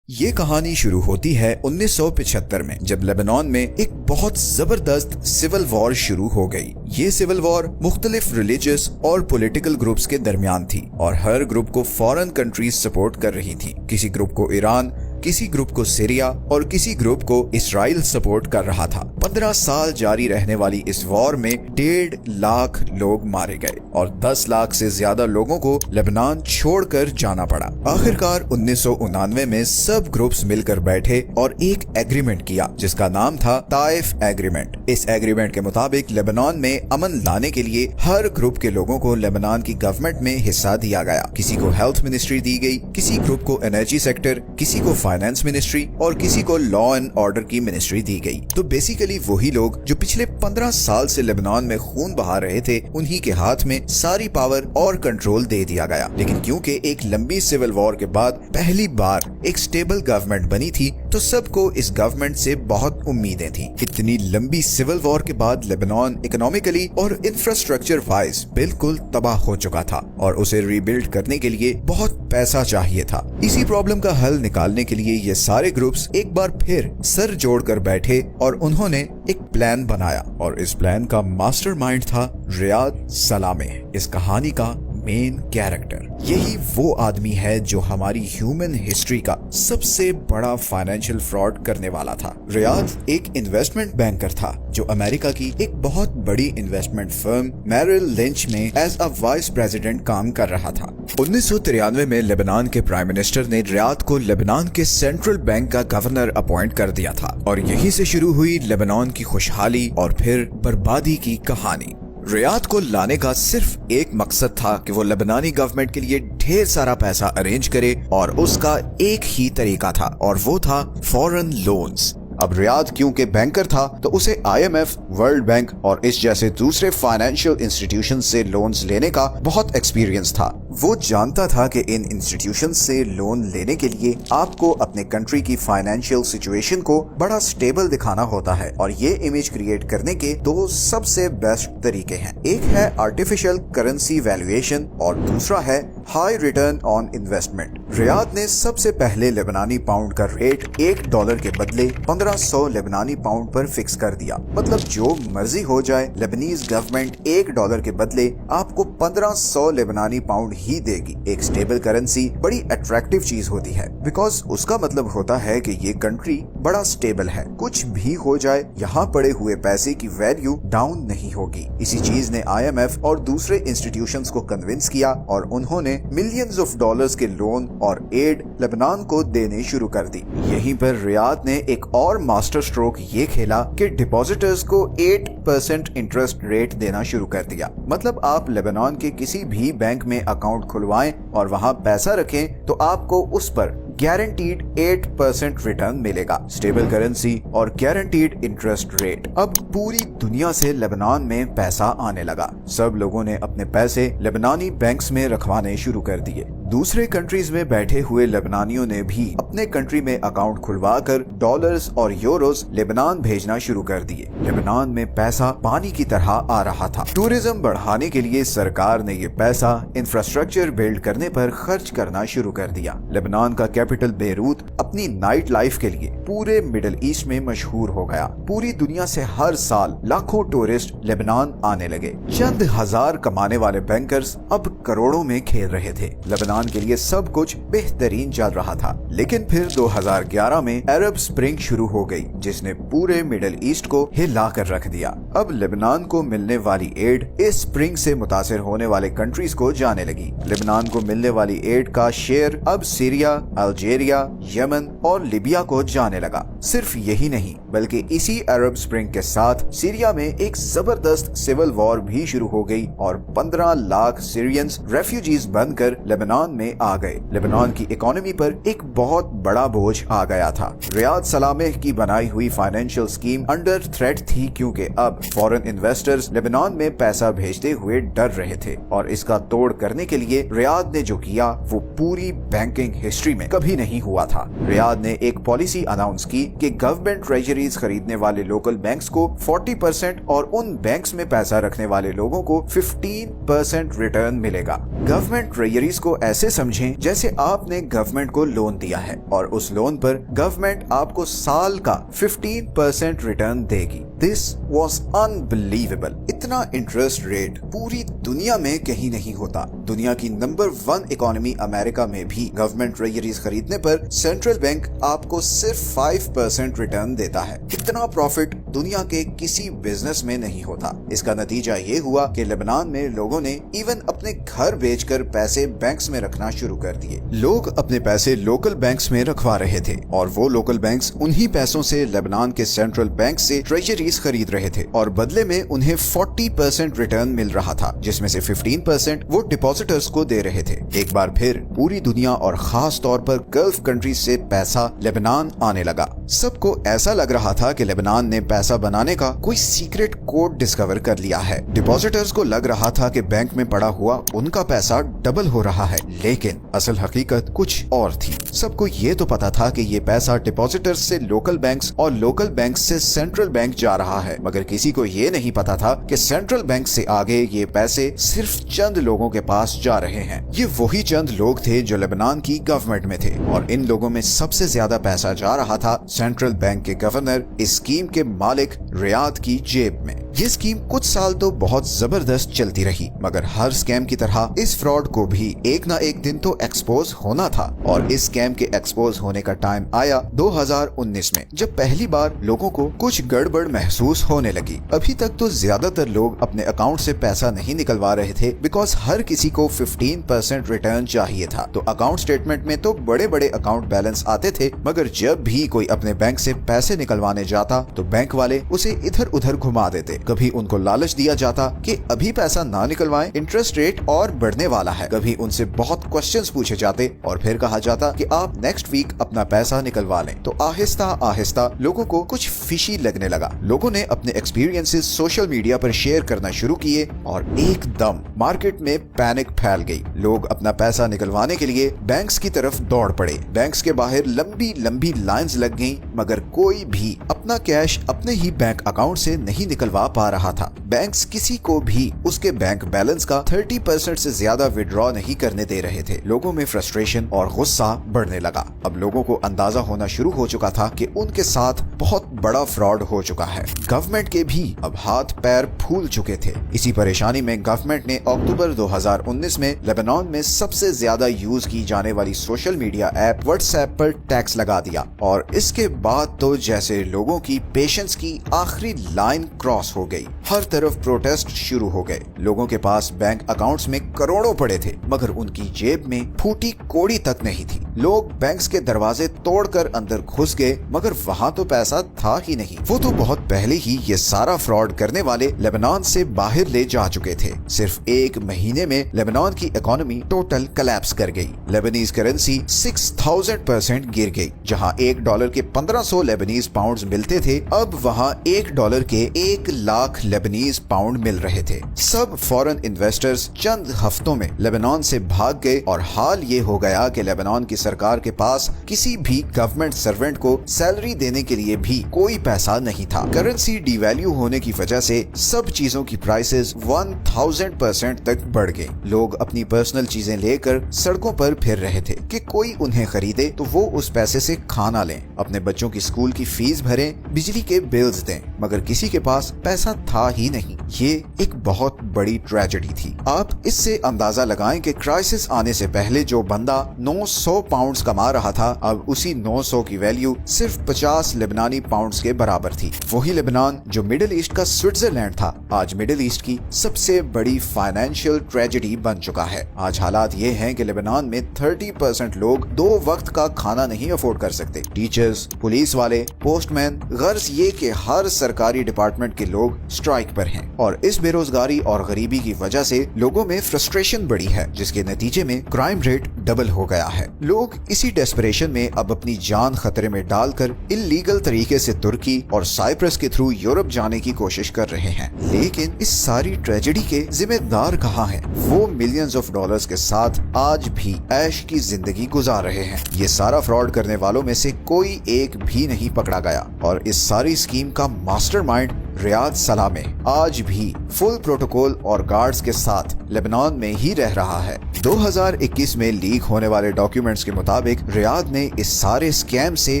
ये कहानी शुरू होती है 1975 में, जब लेबनान में एक बहुत जबरदस्त सिविल वॉर शुरू हो गई। ये सिविल वॉर मुख्तलिफ रिलीजियस और पॉलिटिकल ग्रुप्स के दरमियान थी और हर ग्रुप को फॉरेन कंट्रीज सपोर्ट कर रही थी। किसी ग्रुप को ईरान, किसी ग्रुप को सीरिया और किसी ग्रुप को इजराइल सपोर्ट कर रहा था। 15 साल जारी रहने वाली इस वॉर में 1.5 लाख लोग मारे गए और 10 लाख से ज्यादा लोगों को लेबनान छोड़कर जाना पड़ा। आखिरकार 1999 में सब ग्रुप्स मिलकर बैठे और एक एग्रीमेंट किया जिसका नाम था ताइफ एग्रीमेंट। इस एग्रीमेंट के मुताबिक लेबनान में अमन लाने के लिए हर ग्रुप के लोगों को लेबनान की गवर्नमेंट में हिस्सा दिया गया। किसी को हेल्थ मिनिस्ट्री दी गई, किसी ग्रुप को एनर्जी सेक्टर, किसी को फाइनेंस मिनिस्ट्री और किसी को लॉ एंड ऑर्डर की मिनिस्ट्री दी गई। तो बेसिकली वही लोग जो पिछले 15 साल से लेबनान में खून बहा रहे थे, उन्हीं के हाथ में सारी पावर और कंट्रोल दे दिया गया। लेकिन क्योंकि एक लंबी सिविल वॉर के बाद पहली बार एक स्टेबल गवर्नमेंट बनी थी, तो सबको इस गवर्नमेंट से बहुत उम्मीदें थी। इतनी लंबी सिविल वॉर के बाद लेबनान इकोनॉमिकली और इंफ्रास्ट्रक्चर वाइज बिल्कुल तबाह हो चुका था और उसे रीबिल्ड करने के लिए बहुत पैसा चाहिए था। इसी प्रॉब्लम का हल निकालने के लिए ये सारे ग्रुप्स एक बार फिर सर जोड़कर बैठे और उन्होंने एक प्लान बनाया और इस प्लान का मास्टरमाइंड था रियाद सलामे, इस कहानी का मेन कैरेक्टर। यही वो आदमी है जो हमारी ह्यूमन हिस्ट्री का सबसे बड़ा फाइनेंशियल फ्रॉड करने वाला था। रियाद एक इन्वेस्टमेंट बैंकर था जो अमेरिका की एक बहुत बड़ी इन्वेस्टमेंट फर्म मैरिल लिंच में एज अ वाइस प्रेसिडेंट काम कर रहा था। 1993 में लेबनान के प्राइम मिनिस्टर ने रियाद को लेबनान के सेंट्रल बैंक का गवर्नर अपॉइंट कर दिया था और यहीं से शुरू हुई लेबनान की खुशहाली और फिर बर्बादी की कहानी। रियाद को लाने का सिर्फ एक मकसद था कि वो लेबनानी गवर्नमेंट के लिए ढेर सारा पैसा अरेंज करे और उसका एक ही तरीका था और वो था फॉरेन लोन्स। अब रियाद क्योंकि बैंकर था तो उसे IMF, वर्ल्ड बैंक और इस जैसे दूसरे फाइनेंशियल इंस्टीट्यूशन से लोन्स लेने का बहुत एक्सपीरियंस था। वो जानता था कि इन इंस्टीट्यूशन से लोन लेने के लिए आपको अपने कंट्री की फाइनेंशियल सिचुएशन को बड़ा स्टेबल दिखाना होता है, और ये इमेज क्रिएट करने के दो सबसे बेस्ट तरीके हैं। एक है आर्टिफिशियल करेंसी वैल्यूएशन और दूसरा है high return on investment. Riyadh ने सबसे पहले लेबनानी पाउंड का रेट $1 के बदले 1500 लेबनानी पाउंड पर फिक्स कर दिया। मतलब जो मर्जी हो जाए, लेबनीज गवर्नमेंट $1 के बदले आपको 1500 लेबनानी पाउंड ही देगी। एक स्टेबल करेंसी बड़ी अट्रैक्टिव चीज होती है, बिकॉज उसका मतलब होता है कि ये कंट्री बड़ा स्टेबल है, कुछ भी हो जाए यहाँ पड़े हुए पैसे की वैल्यू डाउन नहीं होगी। इसी चीज ने IMF और दूसरे इंस्टीट्यूशंस को कन्विंस किया और उन्होंने मिलियंस ऑफ डॉलर्स के लोन और एड लेबनान को देने शुरू कर दी। यहीं पर रियाद ने एक और मास्टर स्ट्रोक ये खेला कि डिपॉजिटर्स को 8% इंटरेस्ट रेट देना शुरू कर दिया। मतलब आप लेबनान के किसी भी बैंक में अकाउंट खुलवाएं और वहां पैसा रखें तो आपको उस पर गारंटीड 8% रिटर्न मिलेगा। स्टेबल करेंसी और गारंटीड इंटरेस्ट रेट। अब पूरी दुनिया से लेबनान में पैसा आने लगा। सब लोगों ने अपने पैसे लेबनानी बैंक्स में रखवाने शुरू कर दिए। दूसरे कंट्रीज में बैठे हुए लेबनानियों ने भी अपने कंट्री में अकाउंट खुलवाकर डॉलर्स और यूरोस लेबनान भेजना शुरू कर दिए। लेबनान में पैसा पानी की तरह आ रहा था। टूरिज्म बढ़ाने के लिए सरकार ने ये पैसा इंफ्रास्ट्रक्चर बिल्ड करने पर खर्च करना शुरू कर दिया। लेबनान का कैपिटल बेरूत अपनी नाइट लाइफ के लिए पूरे मिडिल ईस्ट में मशहूर हो गया। पूरी दुनिया से हर साल लाखों टूरिस्ट लेबनान आने लगे। चंद हजार कमाने वाले बैंकर्स अब करोड़ों में खेल रहे थे। लेबनान के लिए सब कुछ बेहतरीन चल रहा था। लेकिन फिर 2011 में अरब स्प्रिंग शुरू हो गई, जिसने पूरे मिडिल ईस्ट को हिला कर रख दिया। अब लेबनान को मिलने वाली एड इस स्प्रिंग से मुतासिर होने वाले कंट्रीज को जाने लगी। लेबनान को मिलने वाली एड का शेयर अब सीरिया, अल्जीरिया, यमन और लीबिया को जाने लगा। सिर्फ यही नहीं, बल्कि इसी अरब स्प्रिंग के साथ सीरिया में एक जबरदस्त सिविल वॉर भी शुरू हो गई और 15 लाख सीरियंस रेफ्यूजीज बनकर लेबनान में आ गए। लेबनान की इकोनॉमी पर एक बहुत बड़ा बोझ आ गया था। रियाद सलामेह की बनाई हुई फाइनेंशियल स्कीम अंडर थ्रेट थी, क्योंकि अब फॉरेन इन्वेस्टर्स लेबनान में पैसा भेजते हुए डर रहे थे। और इसका तोड़ करने के लिए रियाद ने जो किया वो पूरी बैंकिंग हिस्ट्री में कभी नहीं हुआ था। रियाद ने एक पॉलिसी अनाउंस की कि गवर्नमेंट ट्रेजरीज खरीदने वाले लोकल बैंक्स को 40% और उन बैंक्स में पैसा रखने वाले लोगों को 15% रिटर्न मिलेगा। गवर्नमेंट ट्रेजरीज को ऐसे समझें जैसे आपने गवर्नमेंट को लोन दिया है और उस लोन पर गवर्नमेंट आपको साल का 15% रिटर्न देगी। This was unbelievable. इतना इंटरेस्ट रेट पूरी दुनिया में कहीं नहीं होता। दुनिया की नंबर 1 इकोनॉमी अमेरिका में भी गवर्नमेंट ट्रेजरीज खरीदने पर सेंट्रल बैंक आपको सिर्फ 5% रिटर्न देता है। इतना प्रॉफिट दुनिया के किसी बिजनेस में नहीं होता। इसका नतीजा ये हुआ कि लेबनान में लोगों ने इवन अपने घर बेचकर पैसे बैंक्स में रखना शुरू कर दिए। लोग अपने पैसे लोकल बैंक्स में रखवा रहे थे और वो लोकल बैंक्स उन्हीं पैसों से लेबनान के सेंट्रल बैंक से ट्रेजरीज खरीद रहे थे और बदले में उन्हें 40% रिटर्न मिल रहा था, जिसमें से 15% वो डिपॉजिटर्स को दे रहे थे। एक बार फिर पूरी दुनिया और खास तौर पर गल्फ कंट्रीज से पैसा लेबनान आने लगा। सबको ऐसा लग रहा था कि लेबनान ने पैसा बनाने का कोई सीक्रेट कोड डिस्कवर कर लिया है। डिपॉजिटर्स को लग रहा था कि बैंक में पड़ा हुआ उनका पैसा डबल हो रहा है, लेकिन असल हकीकत कुछ और थी। सबको ये तो पता था कि ये पैसा डिपॉजिटर्स से लोकल बैंक्स और लोकल बैंक से सेंट्रल बैंक जा रहा है, मगर किसी को ये नहीं पता था कि सेंट्रल बैंक से आगे ये पैसे सिर्फ चंद लोगों के पास जा रहे हैं। ये वही चंद लोग थे जो लेबनान की गवर्नमेंट में थे और इन लोगों में सबसे ज्यादा पैसा जा रहा था सेंट्रल बैंक के गवर्नर, इस स्कीम के मालिक रियाद की जेब में। ये स्कीम कुछ साल तो बहुत जबरदस्त चलती रही, मगर हर स्कैम की तरह इस फ्रॉड को भी एक ना एक दिन तो एक्सपोज होना था। और इस स्कैम के एक्सपोज होने का टाइम आया 2019 में, जब पहली बार लोगों को कुछ गड़बड़ महसूस होने लगी। अभी तक तो ज्यादातर लोग अपने अकाउंट से पैसा नहीं निकलवा रहे थे, बिकॉज हर किसी को 15% रिटर्न चाहिए था। तो अकाउंट स्टेटमेंट में तो बड़े बड़े अकाउंट बैलेंस आते थे, मगर जब भी कोई अपने बैंक से पैसे निकलवाने जाता तो बैंक वाले उसे इधर उधर घुमा देते कभी उनको लालच दिया जाता कि अभी पैसा ना निकलवाएं, इंटरेस्ट रेट और बढ़ने वाला है। कभी उनसे बहुत क्वेश्चंस पूछे जाते और फिर कहा जाता कि आप नेक्स्ट वीक अपना पैसा निकलवा लें। तो आहिस्ता आहिस्ता लोगों को कुछ फिशी लगने लगा। लोगों ने अपने एक्सपीरियंसेस सोशल मीडिया पर शेयर करना शुरू किए और एकदम मार्केट में पैनिक फैल गई। लोग अपना पैसा निकलवाने के लिए बैंक्स की तरफ दौड़ पड़े। बैंक्स के बाहर लंबी लंबी लाइंस लग गईं, मगर कोई भी अपना कैश अपने ही बैंक अकाउंट से नहीं निकलवा पा रहा था। बैंक्स किसी को भी उसके बैंक बैलेंस का 30% से ज्यादा विड्रॉ नहीं करने दे रहे थे। लोगों में फ्रस्ट्रेशन और गुस्सा बढ़ने लगा। अब लोगों को अंदाजा होना शुरू हो चुका था कि उनके साथ बहुत बड़ा फ्रॉड हो चुका है। गवर्नमेंट के भी अब हाथ पैर फूल चुके थे। इसी परेशानी में गवर्नमेंट ने अक्टूबर 2019 में लेबनान में सबसे ज्यादा यूज की जाने वाली सोशल मीडिया ऐप व्हाट्सएप पर टैक्स लगा दिया और इसके बाद तो जैसे लोगों की पेशेंस की आखिरी लाइन क्रॉस हो गई। हर तरफ प्रोटेस्ट शुरू हो गए। लोगों के पास बैंक अकाउंट्स में करोड़ों पड़े थे, मगर उनकी जेब में फूटी कोड़ी तक नहीं थी। लोग बैंक्स के दरवाजे तोड़कर अंदर घुस गए, मगर वहाँ तो पैसा था ही नहीं। वो तो बहुत पहले ही ये सारा फ्रॉड करने वाले लेबनान से बाहर ले जा चुके थे। सिर्फ एक महीने में लेबनान की इकोनॉमी टोटल कोलैप्स कर गई। लेबनीज करेंसी 6000% गिर गई। जहाँ $1 के 1500 लेबनीज पाउंड मिलते थे, अब वहाँ $1 के 1 लाख लेबनीज पाउंड मिल रहे थे। सब फॉरेन इन्वेस्टर्स चंद हफ्तों में लेबनान से भाग गए और हाल ये हो गया कि लेबनान की सरकार के पास किसी भी गवर्नमेंट सर्वेंट को सैलरी देने के लिए भी कोई पैसा नहीं था। करेंसी डिवैल्यू होने की वजह से सब चीजों की प्राइसेस 1000% तक बढ़ गए। लोग अपनी पर्सनल चीजें लेकर सड़कों पर फिर रहे थे कि कोई उन्हें खरीदे तो वो उस पैसे से खाना लें, अपने बच्चों की स्कूल की फीस भरें, बिजली के बिल्स दें, मगर किसी के पास पैसा था ही नहीं। ये एक बहुत बड़ी ट्रेजेडी थी। आप इससे अंदाजा लगाएं कि क्राइसिस आने से पहले जो बंदा 900 पाउंड्स कमा रहा था, अब उसी 900 की वैल्यू सिर्फ 50 लेबनानी पाउंड्स के बराबर थी। वही लेबनान जो मिडिल ईस्ट का स्विट्जरलैंड था, आज मिडिल ईस्ट की सबसे बड़ी फाइनेंशियल ट्रेजेडी बन चुका है। आज हालात ये हैं कि लेबनान में 30% लोग 2 वक्त का खाना नहीं अफोर्ड कर सकते। टीचर्स, पुलिस वाले, पोस्टमैन, गर्ज ये कि हर सरकारी डिपार्टमेंट के लोग स्ट्राइक पर हैं और इस बेरोजगारी और गरीबी की वजह से लोगों में फ्रस्ट्रेशन बढ़ी है, जिसके नतीजे में क्राइम रेट डबल हो गया है। लोग इसी डेस्परेशन में अब अपनी जान खतरे में डालकर इल्लीगल तरीके से तुर्की और साइप्रस के थ्रू यूरोप जाने की कोशिश कर रहे हैं। लेकिन इस सारी ट्रेजेडी के जिम्मेदार कहाँ हैं? वो मिलियंस ऑफ डॉलर्स के साथ आज भी ऐश की जिंदगी गुजार रहे हैं। ये सारा फ्रॉड करने वालों में से कोई एक भी नहीं पकड़ा गया और इस सारी स्कीम का मास्टरमाइंड रियाद सलामे आज भी फुल प्रोटोकॉल और गार्ड्स के साथ लेबनान में ही रह रहा है। 2021 में लीक होने वाले डॉक्यूमेंट्स के मुताबिक रियाद ने इस सारे स्कैम से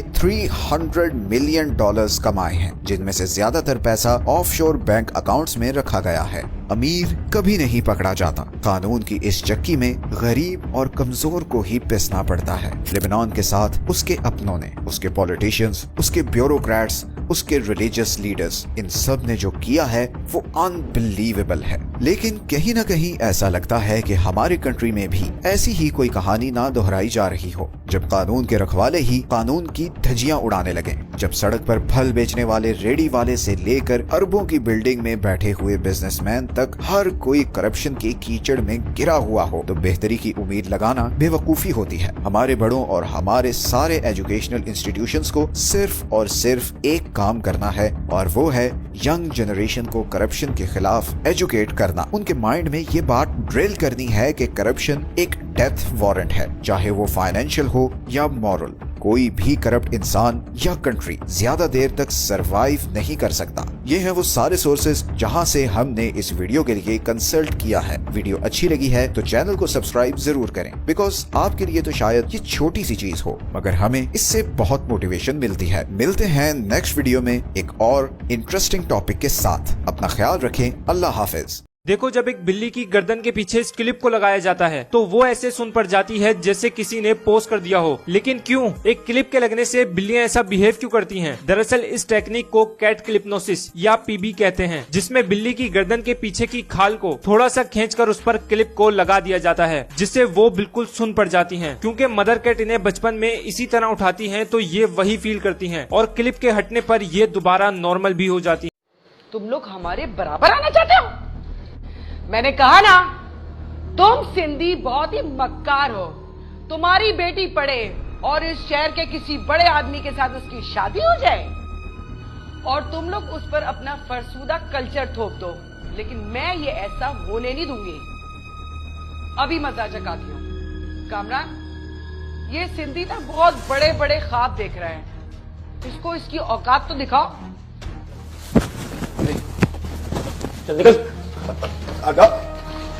$300 मिलियन कमाए हैं, जिनमें से ज्यादातर पैसा ऑफशोर बैंक अकाउंट्स में रखा गया है। अमीर कभी नहीं पकड़ा जाता। कानून की इस चक्की में गरीब और कमजोर को ही पिसना पड़ता है। लेबनान के साथ उसके अपनों ने, उसके पॉलिटिशियंस, उसके ब्यूरोक्रेट्स, उसके रिलीजियस लीडर्स, इन सब ने जो किया है वो अनबिलीवेबल है। लेकिन कहीं ना कहीं ऐसा लगता है कि हमारी कंट्री में भी ऐसी ही कोई कहानी ना दोहराई जा रही हो, जब कानून के रखवाले ही कानून की धज्जियां उड़ाने लगे, जब सड़क पर फल बेचने वाले रेडी वाले से लेकर अरबों की बिल्डिंग में बैठे हुए बिजनेसमैन तक हर कोई करप्शन के कीचड़ में गिरा हुआ हो, तो बेहतरी की उम्मीद लगाना बेवकूफी होती है। हमारे बड़ों और हमारे सारे एजुकेशनल इंस्टीट्यूशंस को सिर्फ और सिर्फ एक काम करना है, और वो है यंग जनरेशन को करप्शन के खिलाफ एजुकेट करना। उनके माइंड में ये बात ड्रिल करनी है कि करप्शन एक डेथ वारंट है, चाहे वो फाइनेंशियल हो या मॉरल। कोई भी करप्ट इंसान या कंट्री ज्यादा देर तक सरवाइव नहीं कर सकता। ये हैं वो सारे सोर्सेज जहां से हमने इस वीडियो के लिए कंसल्ट किया है। वीडियो अच्छी लगी है तो चैनल को सब्सक्राइब जरूर करें, बिकॉज आपके लिए तो शायद ये छोटी सी चीज हो, मगर हमें इससे बहुत मोटिवेशन मिलती है। मिलते हैं नेक्स्ट वीडियो में एक और इंटरेस्टिंग टॉपिक के साथ। अपना ख्याल रखें। अल्लाह हाफिज। देखो, जब एक बिल्ली की गर्दन के पीछे इस क्लिप को लगाया जाता है तो वो ऐसे सुन पड़ जाती है जैसे किसी ने पोस्ट कर दिया हो। लेकिन क्यों? एक क्लिप के लगने से बिल्लियां ऐसा बिहेव क्यों करती हैं? दरअसल इस टेक्निक को कैट क्लिपनोसिस या पीबी कहते हैं, जिसमें बिल्ली की गर्दन के पीछे की खाल को थोड़ा सा खींचकर उस पर क्लिप को लगा दिया जाता है, जिससे वो बिल्कुल सुन पड़ जाती हैं। क्योंकि मदर कैट इन्हें बचपन में इसी तरह उठाती हैं तो ये वही फील करती हैं और क्लिप के हटने पर ये दोबारा नॉर्मल भी हो जाती है। तुम लोग हमारे बराबर आना चाहते हो? मैंने कहा ना, तुम सिंधी बहुत ही मक्कार हो। तुम्हारी बेटी पढ़े और इस शहर के किसी बड़े आदमी के साथ उसकी शादी हो जाए और तुम लोग उस पर अपना फरसूदा कल्चर थोप दो, लेकिन मैं ये ऐसा होने नहीं दूंगी। अभी मजा चकाती हूँ। कामरान, ये सिंधी ना बहुत बड़े बड़े ख्वाब देख रहा है, इसको इसकी औकात तो दिखाओ। चल निकल। आगा।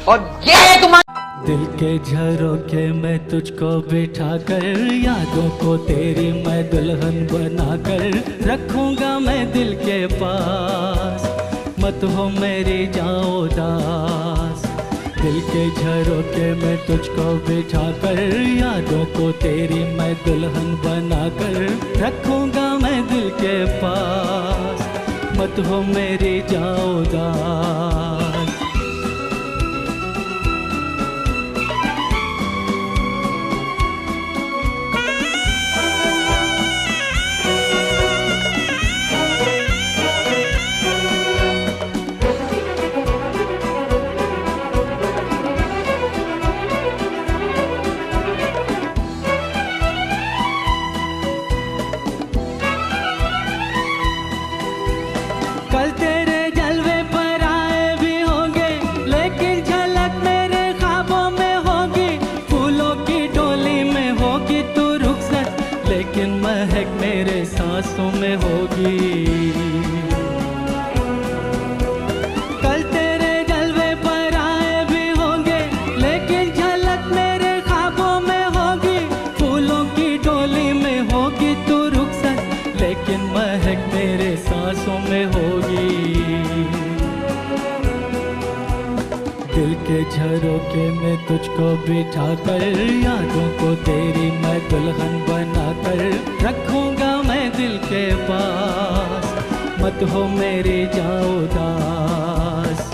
और ये है तुम्हारा दिल के झरोखे में तुझको बिठा कर, यादों को तेरी मैं दुल्हन बना कर रखूंगा मैं दिल के पास, मत हो मेरी जाओ दास। दिल के झरोखे में तुझको बिठा कर, यादों को तेरी मैं दुल्हन बना कर रखूंगा मैं दिल के पास, मत हो मेरी जाओ दास। कल तेरे जलवे पर आए भी होंगे, लेकिन झलक मेरे ख्वाबों में होगी। फूलों की डोली में होगी तू रुखसत, लेकिन महक मेरे सांसों में होगी। कल तेरे जलवे पर आए भी होंगे, लेकिन झलक मेरे ख्वाबों में होगी। फूलों की डोली में होगी तू रुखसत, लेकिन महक मेरे सांसों में होगी। दिल के झरोखे में तुझको बिठा कर, यादों को तेरी मैं दुल्हन बना कर रखूंगा मैं दिल के पास, मत हो मेरी जाओ दास।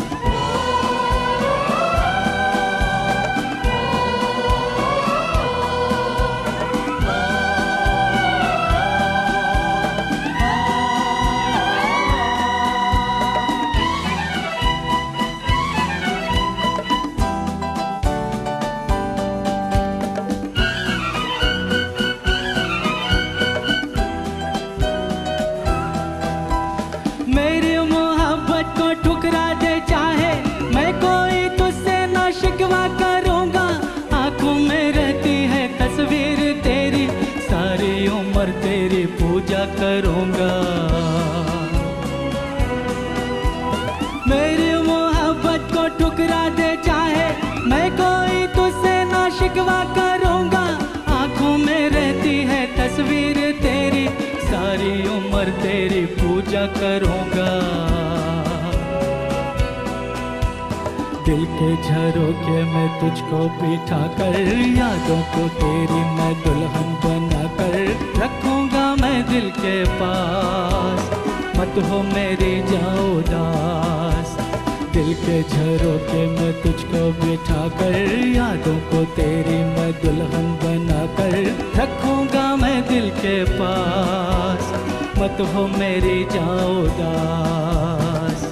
मेरी मोहब्बत को ठुकरा दे चाहे, मैं कोई तुझसे ना शिकवा करूंगा। आंखों में रहती है तस्वीर तेरी, सारी उम्र तेरी पूजा करूंगा। मेरी मोहब्बत को ठुकरा दे चाहे, मैं कोई तुझसे ना शिकवा करूंगा। आंखों में रहती है तस्वीर तेरी, सारी उम्र तेरी पूजा करूंगा। दिल के झरोखे में तुझको बिठा कर, यादों को तेरी मैं दुल्हन बना कर रखूंगा मैं दिल के पास, मत हो मेरी जाओ दास। दिल के झरोखे में तुझको बिठा कर, यादों को तेरी मैं दुल्हन बना कर रखूंगा मैं दिल के पास, मत हो मेरी जाओ दास।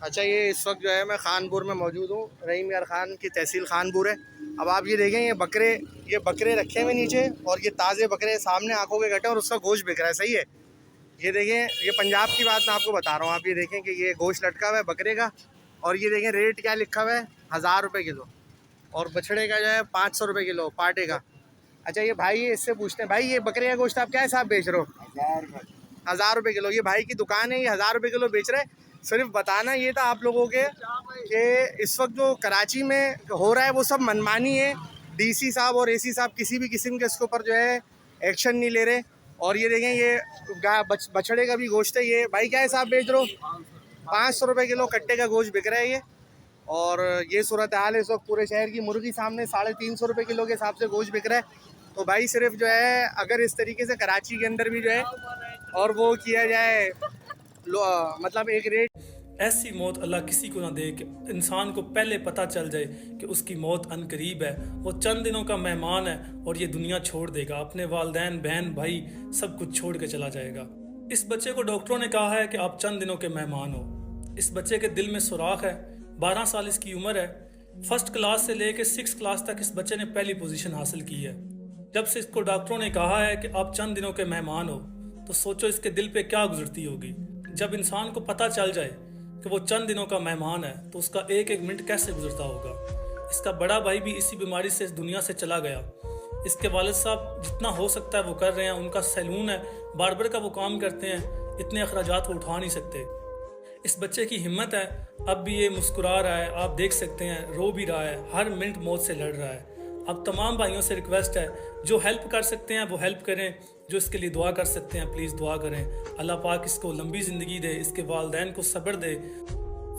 अच्छा, ये इस वक्त जो है मैं खानपुर में मौजूद हूँ, रहीम यार खान की तहसील खानपुर है। अब आप ये देखें, ये बकरे रखे हुए नीचे, और ये ताज़े बकरे सामने आंखों के कटे और उसका गोश्त बिक रहा है। सही है, ये देखें, ये पंजाब की बात मैं आपको बता रहा हूँ। आप ये देखें कि ये गोश्त लटका हुआ है बकरे का, और ये देखें रेट क्या लिखा हुआ है, 1000 रुपये किलो, और बछड़े का जो है 500 रुपये किलो पाटे का। अच्छा, ये भाई इससे पूछते हैं, भाई ये बकरे का गोश्त आप क्या हिसाब बेच रहे हो? 1000 रुपये किलो। ये भाई की दुकान है, ये 1000 रुपये किलो बेच रहे हैं। सिर्फ बताना ये था आप लोगों के कि इस वक्त जो कराची में हो रहा है वो सब मनमानी है। डीसी साहब और एसी साहब किसी भी किस्म के इसके ऊपर जो है एक्शन नहीं ले रहे। और ये देखें ये बछड़े का भी गोश्त है। ये भाई क्या हिसाब बेच रहे हो? 500 रुपये किलो कट्टे का गोश्त बिक रहा है ये। और ये सूरत हाल है इस वक्त पूरे शहर की। मुर्गी सामने 350 रुपये किलो के हिसाब से गोश्त बिक रहा है। तो भाई सिर्फ जो है अगर इस तरीके से कराची के अंदर भी जो है और वो किया जाए मतलब एक रेट, ऐसी मौत अल्लाह किसी को ना दे कि इंसान को पहले पता चल जाए कि उसकी मौत अनकरीब है, वो चंद दिनों का मेहमान है और ये दुनिया छोड़ देगा, अपने वालदैन बहन भाई सब कुछ छोड़ के चला जाएगा। इस बच्चे को डॉक्टरों ने कहा है कि आप चंद दिनों के मेहमान हो। इस बच्चे के दिल में सुराख है, 12 साल इसकी उम्र है। फर्स्ट क्लास से लेकर 6 क्लास तक इस बच्चे ने पहली पोजीशन हासिल की है। जब से इसको डॉक्टरों ने कहा है कि आप चंद दिनों के मेहमान हो, तो सोचो इसके दिल पे क्या गुजरती होगी। जब इंसान को पता चल जाए कि वो चंद दिनों का मेहमान है तो उसका एक एक मिनट कैसे गुजरता होगा। इसका बड़ा भाई भी इसी बीमारी से इस दुनिया से चला गया। इसके वालिद साहब जितना हो सकता है वो कर रहे हैं। उनका सैलून है, बार्बर का वो काम करते हैं, इतने अखराजात वो उठा नहीं सकते। इस बच्चे की हिम्मत है, अब भी ये मुस्कुरा रहा है, आप देख सकते हैं रो भी रहा है, हर मिनट मौत से लड़ रहा है। अब तमाम भाइयों से रिक्वेस्ट है, जो हेल्प कर सकते हैं वो हेल्प करें, जो इसके लिए दुआ कर सकते हैं प्लीज़ दुआ करें। अल्लाह पाक इसको लंबी ज़िंदगी दे, इसके वालदैन को सब्र दे।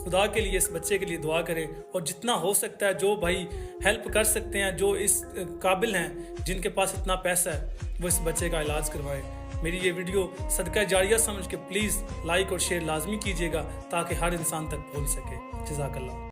खुदा के लिए इस बच्चे के लिए दुआ करें और जितना हो सकता है जो भाई हेल्प कर सकते हैं, जो इस काबिल हैं, जिनके पास इतना पैसा है, वो इस बच्चे का इलाज करवाएं। मेरी ये वीडियो सदका जारिया समझ के प्लीज़ लाइक और शेयर लाजमी कीजिएगा ताकि हर इंसान तक पहुँच सके। जज़ाकल्लाह।